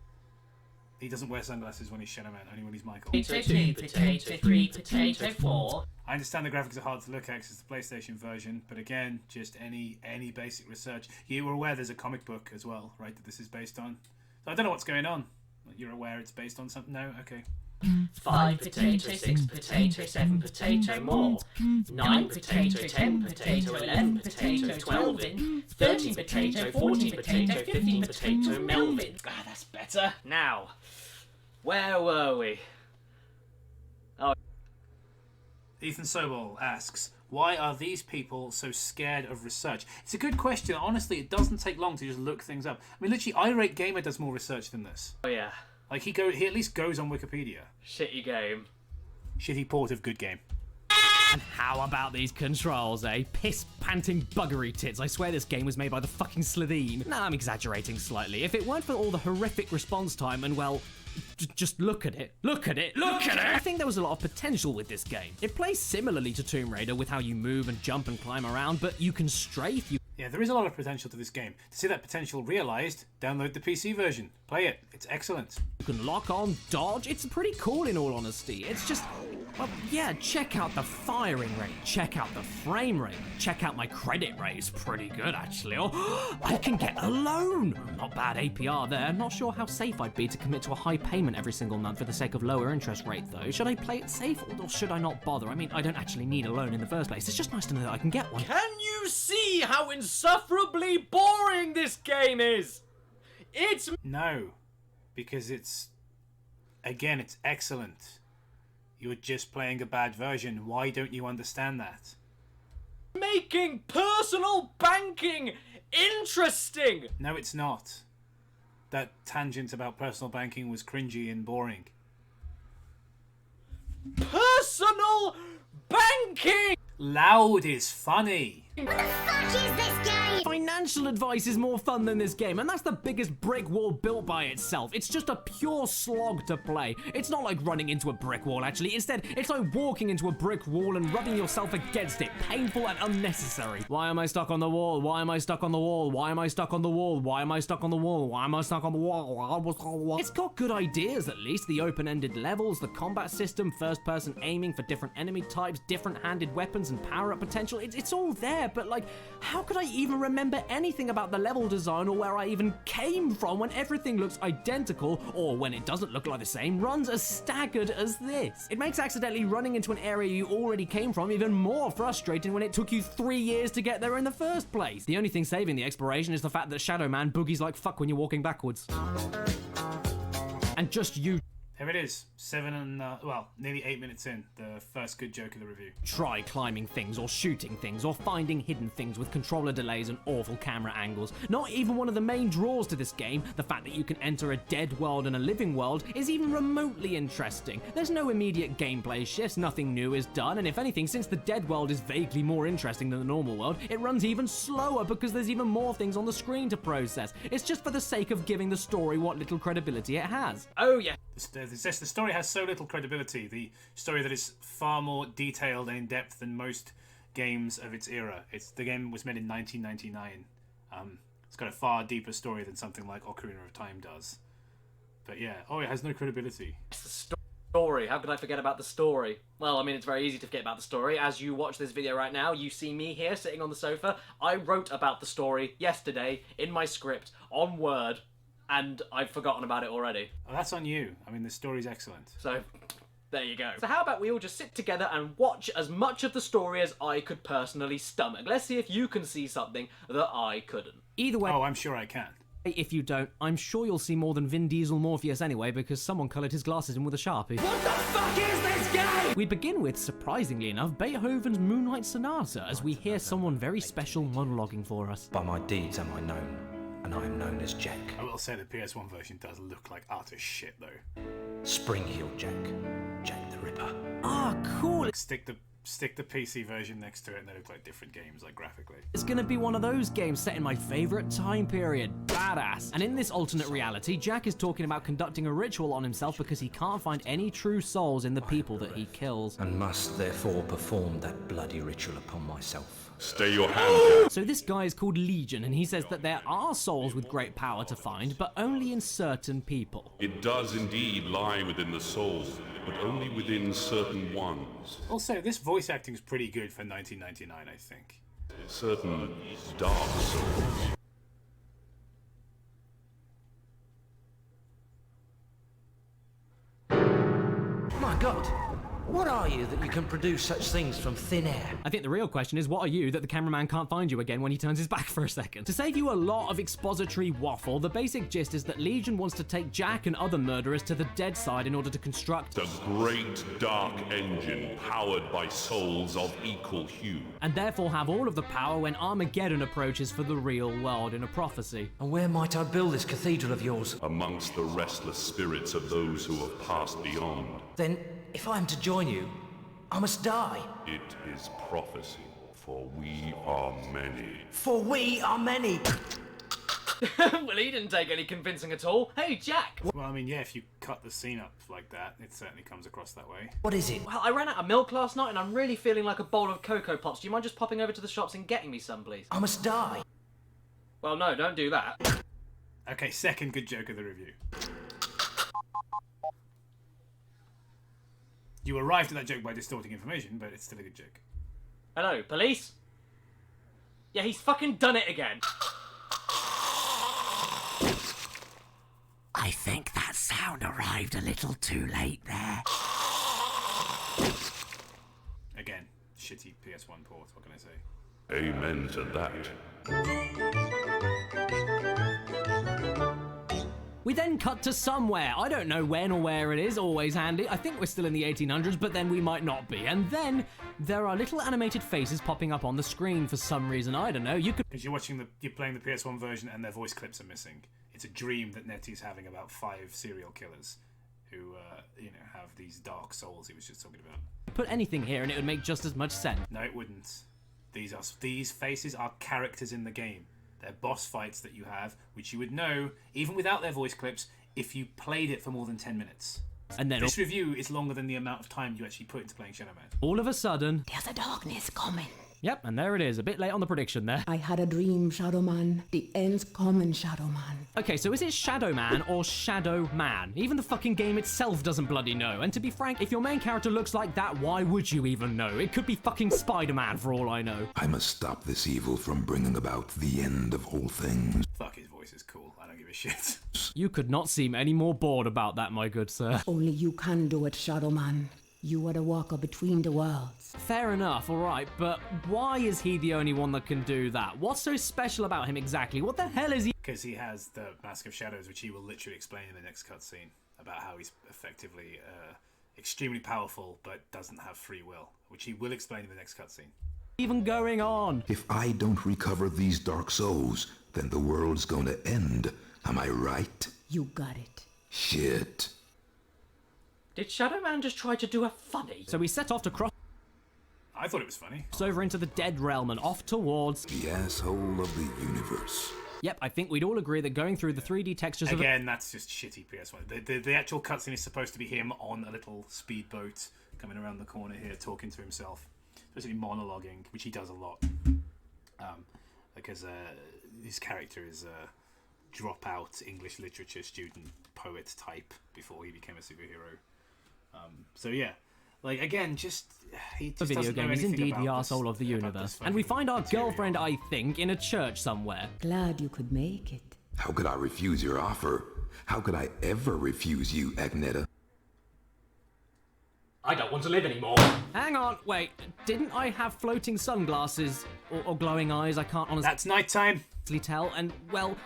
He doesn't wear sunglasses when he's Shadow Man, only when he's Michael. Potato 2, Potato 3, Potato 4. I understand the graphics are hard to look at because it's the PlayStation version, but again, just any basic research. You were aware there's a comic book as well, right, that this is based on? So I don't know what's going on. You're aware it's based on something? No? Okay. 5 potato, 6 potato, 7 potato more. 9 potato, 10 potato, 11 potato, 12 in. 13 potato, 14 potato, 15 potato, Melvin. Ah, that's better. Now, where were we? Oh. Ethan Sobol asks, why are these people so scared of research? It's a good question. Honestly, it doesn't take long to just look things up. I mean, literally, Irate Gamer does more research than this. Oh, yeah. Like, he at least goes on Wikipedia. Shitty game. Shitty port of good game. And how about these controls, eh? Piss-panting buggery tits. I swear this game was made by the fucking Slitheen. Nah, I'm exaggerating slightly. If it weren't for all the horrific response time and, well, just look at it. Look at it. Look at it! I think there was a lot of potential with this game. It plays similarly to Tomb Raider with how you move and jump and climb around, but you can strafe. Yeah, there is a lot of potential to this game. To see that potential realised, download the PC version. Play it. It's excellent. You can lock on, dodge. It's pretty cool in all honesty. It's just, well, yeah, check out the firing rate. Check out the frame rate. Check out my credit rate. It's pretty good, actually. Oh, I can get a loan. Not bad APR there. Not sure how safe I'd be to commit to a high payment every single month for the sake of lower interest rate, though. Should I play it safe or should I not bother? I mean, I don't actually need a loan in the first place. It's just nice to know that I can get one. Can you see how insufferably boring this game is? It's... No, because it's excellent. You're just playing a bad version. Why don't you understand that? Making personal banking interesting! No, it's not. That tangent about personal banking was cringy and boring. Personal banking! Loud is funny. What the fuck is this game? Financial advice is more fun than this game, and that's the biggest brick wall built by itself. It's just a pure slog to play. It's not like running into a brick wall, actually. Instead, it's like walking into a brick wall and rubbing yourself against it. Painful and unnecessary. Why am I stuck on the wall? Why am I stuck on the wall? Why am I stuck on the wall? Why am I stuck on the wall? Why am I stuck on the wall? It's got good ideas, at least. The open-ended levels, the combat system, first-person aiming for different enemy types, different handed weapons and power-up potential. It's all there, but like, how could I even remember anything about the level design or where I even came from when everything looks identical, or when it doesn't look like the same, runs as staggered as this. It makes accidentally running into an area you already came from even more frustrating when it took you 3 years to get there in the first place. The only thing saving the exploration is the fact that Shadow Man boogies like fuck when you're walking backwards. And just you. Here it is, nearly 8 minutes in, the first good joke of the review. Try climbing things or shooting things or finding hidden things with controller delays and awful camera angles. Not even one of the main draws to this game, the fact that you can enter a dead world and a living world, is even remotely interesting. There's no immediate gameplay shifts, nothing new is done, and if anything, since the dead world is vaguely more interesting than the normal world, it runs even slower because there's even more things on the screen to process. It's just for the sake of giving the story what little credibility it has. Oh yeah. The story has so little credibility. The story that is far more detailed and in depth than most games of its era. The game was made in 1999. It's got a far deeper story than something like Ocarina of Time does. But yeah, it has no credibility. It's the story. How could I forget about the story? Well, I mean, it's very easy to forget about the story. As you watch this video right now, you see me here sitting on the sofa. I wrote about the story yesterday in my script on Word, and I've forgotten about it already. Oh, that's on you. I mean, the story's excellent. So, there you go. So how about we all just sit together and watch as much of the story as I could personally stomach. Let's see if you can see something that I couldn't. Either way... Oh, I'm sure I can. If you don't, I'm sure you'll see more than Vin Diesel Morpheus anyway, because someone coloured his glasses in with a Sharpie. What the fuck is this game? We begin with, surprisingly enough, Beethoven's Moonlight Sonata, as we hear someone very special monologuing for us. By my deeds am I known, and I am known as Jack. I will say the PS1 version does look like utter shit, though. Spring-heeled Jack. Jack the Ripper. Ah, cool. Stick the PC version next to it and they look like different games, like graphically. It's gonna be one of those games set in my favourite time period. Badass. And in this alternate reality, Jack is talking about conducting a ritual on himself because he can't find any true souls in the people that he kills. And must therefore perform that bloody ritual upon myself. Stay your hand down. So this guy is called Legion, and he says that there are souls with great power to find, but only in certain people. It does indeed lie within the soul, but only within certain ones. Also, this voice acting is pretty good for 1999, I think. Certain dark souls. My God, what are you that you can produce such things from thin air? I think the real question is, what are you that the cameraman can't find you again when he turns his back for a second? To save you a lot of expository waffle, the basic gist is that Legion wants to take Jack and other murderers to the dead side in order to construct a great dark engine powered by souls of equal hue. And therefore have all of the power when Armageddon approaches for the real world in a prophecy. And where might I build this cathedral of yours? Amongst the restless spirits of those who have passed beyond. Then, if I am to join you, I must die. It is prophecy, for we are many. For we are many! Well, he didn't take any convincing at all. Hey, Jack! Well, I mean, yeah, if you cut the scene up like that, it certainly comes across that way. What is it? Well, I ran out of milk last night and I'm really feeling like a bowl of Cocoa Pops. Do you mind just popping over to the shops and getting me some, please? I must die. Well, no, don't do that. Okay, second good joke of the review. You arrived at that joke by distorting information, but it's still a good joke. Hello, police? Yeah, he's fucking done it again. I think that sound arrived a little too late there. Again, shitty PS1 port, what can I say? Amen to that. We then cut to somewhere. I don't know when or where it is, always handy. I think we're still in the 1800s, but then we might not be. And then there are little animated faces popping up on the screen for some reason. I don't know. Because you're playing the PS1 version and their voice clips are missing. It's a dream that Nettie's having about 5 serial killers who, have these dark souls he was just talking about. Put anything here and it would make just as much sense. No, it wouldn't. These faces are characters in the game. They're boss fights that you have, which you would know, even without their voice clips, if you played it for more than 10 minutes. And then this review is longer than the amount of time you actually put into playing Shadow Man. All of a sudden, there's a darkness coming. Yep, and there it is. A bit late on the prediction there. I had a dream, Shadow Man. The end's coming, Shadow Man. Okay, so is it Shadow Man or Shadow Man? Even the fucking game itself doesn't bloody know. And to be frank, if your main character looks like that, why would you even know? It could be fucking Spider-Man for all I know. I must stop this evil from bringing about the end of all things. Fuck, his voice is cool. I don't give a shit. You could not seem any more bored about that, my good sir. Only you can do it, Shadow Man. You are the walker between the worlds. Fair enough, alright, but why is he the only one that can do that? What's so special about him exactly? What the hell is he? Because he has the Mask of Shadows, which he will literally explain in the next cutscene, about how he's effectively extremely powerful, but doesn't have free will, which he will explain in the next cutscene. Even going on? If I don't recover these dark souls, then the world's gonna end. Am I right? You got it. Shit. Did Shadow Man just try to do a funny? So we set off to cross I thought it was funny. over into the Dead Realm and off towards The asshole of the universe. Yep, I think we'd all agree that going through the 3D textures Again, that's just shitty PS1. The actual cutscene is supposed to be him on a little speedboat coming around the corner here, talking to himself, basically monologuing, which he does a lot. Because his character is a dropout English literature student poet type before he became a superhero. So yeah, like again, he just the video doesn't know game is anything indeed about the this- arsehole of the about universe. this And we fucking find our material. girlfriend, I think, in a church somewhere. Glad you could make it. How could I refuse your offer? How could I ever refuse you, Agneta? I don't want to live anymore. Hang on, wait, didn't I have floating sunglasses or glowing eyes? I can't honestly. That's nighttime. Tell, and well,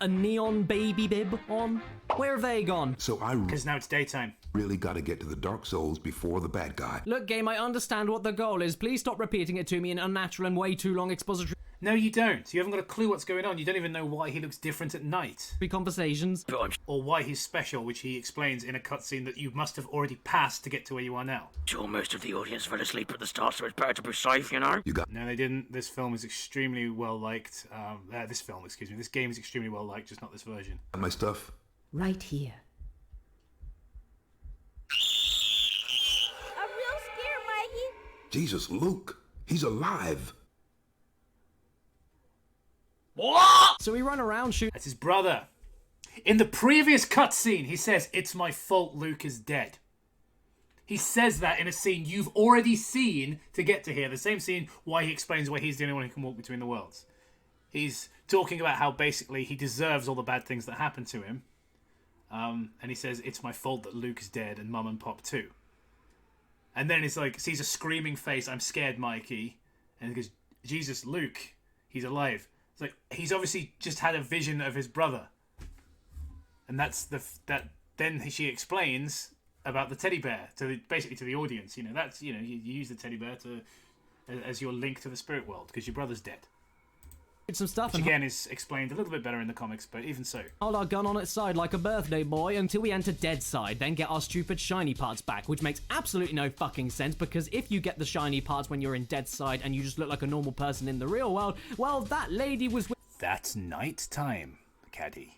a neon baby bib on. Where have they gone? So Because now it's daytime. Really gotta get to the dark souls before the bad guy. Look, game, I understand what the goal is. Please stop repeating it to me in unnatural and way too long expository No, you don't. You haven't got a clue what's going on. You don't even know why he looks different at night. conversations. Or why he's special, which he explains in a cutscene that you must have already passed to get to where you are now. Sure, most of the audience fell asleep at the start, so it's better to be safe, you know? No, they didn't. This film is extremely well liked. This game is extremely well liked, just not this version. My stuff? Right here. I'm real scared, Mikey. Jesus, Luke! He's alive! What? So we run around shooting. That's his brother. In the previous cutscene, he says, "It's my fault Luke is dead." He says that in a scene you've already seen to get to here. The same scene why he explains why he's the only one who can walk between the worlds. He's talking about how basically he deserves all the bad things that happen to him. And he says, "It's my fault that Luke is dead and Mum and Pop too." And then it's like, sees a screaming face, "I'm scared, Mikey." And he goes, "Jesus, Luke, he's alive." It's like, he's obviously just had a vision of his brother. And that's then she explains about the teddy bear basically to the audience. You know, that's, you use the teddy bear as your link to the spirit world because your brother's dead. Some stuff, which again is explained a little bit better in the comics, but even so. Hold our gun on its side like a birthday boy until we enter dead side, then get our stupid shiny parts back, which makes absolutely no fucking sense because if you get the shiny parts when you're in dead side and you just look like a normal person in the real world, well, that lady was with... That's night time, Caddy.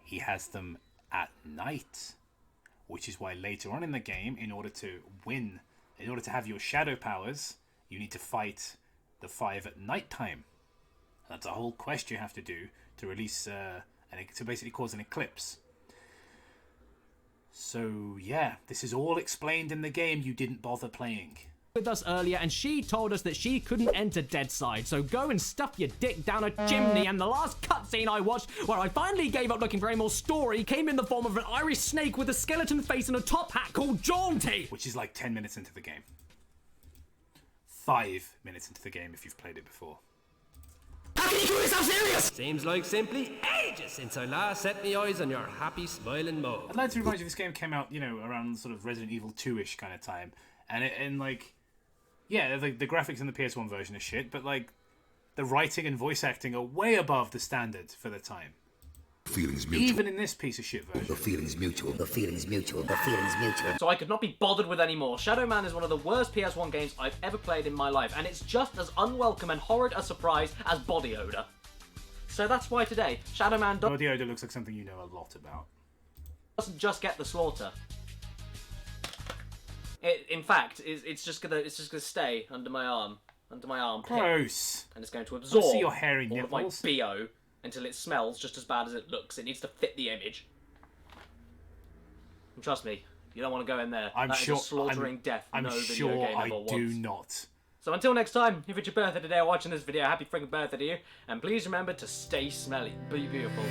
He has them at night, which is why later on in the game, in order to win, in order to have your shadow powers, you need to fight the 5 at night time. That's a whole quest you have to do to release to basically cause an eclipse. So yeah, this is all explained in the game you didn't bother playing. With us earlier, and she told us that she couldn't enter dead side, so go and stuff your dick down a chimney. And the last cutscene I watched, where I finally gave up looking for any more story, came in the form of an Irish snake with a skeleton face and a top hat called Jaunty, which is like 10 minutes into the game. 5 minutes into the game if you've played it before. How can you do this so serious? Seems like simply ages since I last set my eyes on your happy, smiling mug. I'd like to remind you this game came out, around sort of Resident Evil 2-ish kind of time. The graphics in the PS1 version are shit, but like the writing and voice acting are way above the standard for the time. Feelings mutual. Even in this piece of shit version. The feelings mutual. The feelings mutual. The feelings mutual. So I could not be bothered with any more. Shadow Man is one of the worst PS1 games I've ever played in my life, and it's just as unwelcome and horrid a surprise as body odor. So that's why today, Shadow Man body odor looks like something you know a lot about. Doesn't just get the slaughter. In fact, it's just gonna stay under my armpit. Gross. And it's going to I absorb see your hairy all of my nipples. BO until it smells just as bad as it looks. It needs to fit the image. And trust me, you don't want to go in there. I'm That is sure. a slaughtering death. I'm No sure video game I ever do wants. not. So until next time, if it's your birthday today or watching this video, happy freaking birthday to you. And please remember to stay smelly. Be beautiful.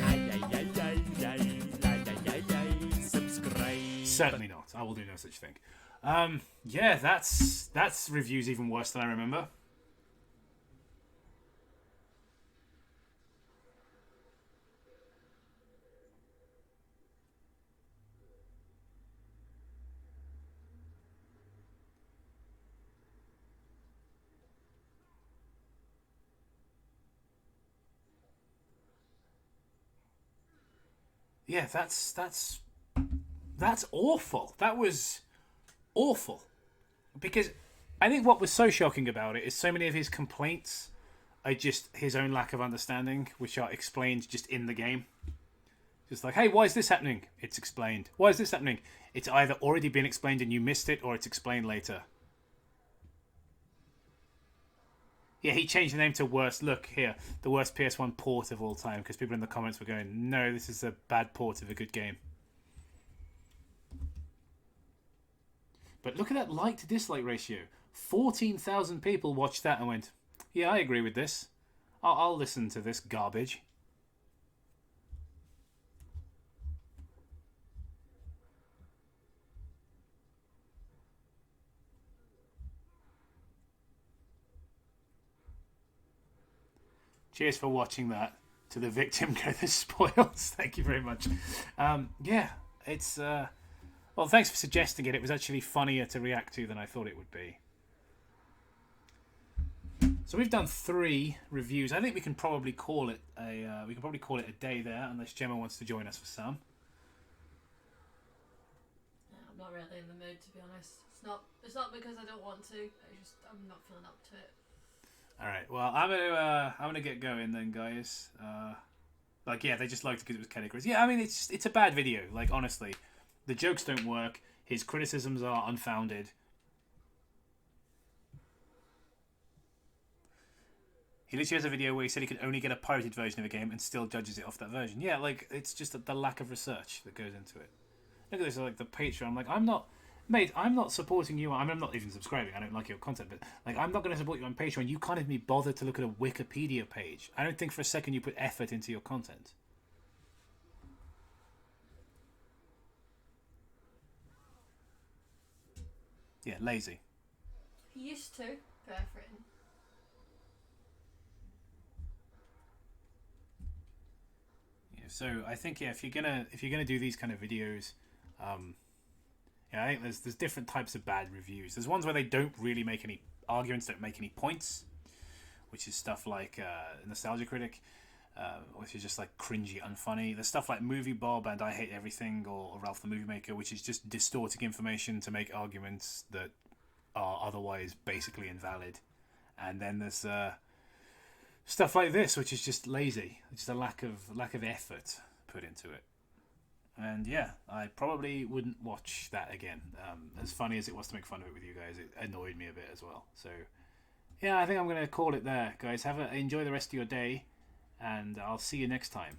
Certainly not. I will do no such thing. Yeah, that's reviews even worse than I remember. Yeah, that's awful. That was awful. Because I think what was so shocking about it is so many of his complaints are just his own lack of understanding, which are explained just in the game. Just like, hey, why is this happening? It's explained. Why is this happening? It's either already been explained and you missed it, or it's explained later. Yeah, he changed the name to worst. Look here, the worst PS1 port of all time, because people in the comments were going, no, this is a bad port of a good game. But look at that like to dislike ratio. 14,000 people watched that and went, yeah, I agree with this. I'll listen to this garbage. Cheers for watching that. To the victim go the spoils. Thank you very much. Yeah, it's... well, thanks for suggesting it. It was actually funnier to react to than I thought it would be. So we've done 3 reviews. I think we can probably call it a day there, unless Gemma wants to join us for some. I'm not really in the mood, to be honest. It's not because I don't want to. I'm not feeling up to it. All right. Well, I'm gonna get going then, guys. Like, yeah, they just liked it because it was categories. Yeah, I mean, it's a bad video. Like, honestly, the jokes don't work. His criticisms are unfounded. He literally has a video where he said he could only get a pirated version of a game and still judges it off that version. Yeah, like, it's just the lack of research that goes into it. Look at this, like, the Patreon. I'm like, Mate, I'm not supporting you. I'm not even subscribing. I don't like your content, but like, I'm not going to support you on Patreon. You can't even be bothered to look at a Wikipedia page. I don't think for a second you put effort into your content. Yeah, lazy. He used to put effort in. Yeah, so I think if you're gonna do these kind of videos, yeah, I think there's different types of bad reviews. There's ones where they don't really make any arguments, don't make any points, which is stuff like Nostalgia Critic, which is just like cringy, unfunny. There's stuff like Moviebob and I Hate Everything, or Ralph the Movie Maker, which is just distorting information to make arguments that are otherwise basically invalid. And then there's stuff like this, which is just lazy, just a lack of effort put into it. And yeah, I probably wouldn't watch that again. As funny as it was to make fun of it with you guys, it annoyed me a bit as well. So yeah, I think I'm going to call it there, guys. Enjoy the rest of your day, and I'll see you next time.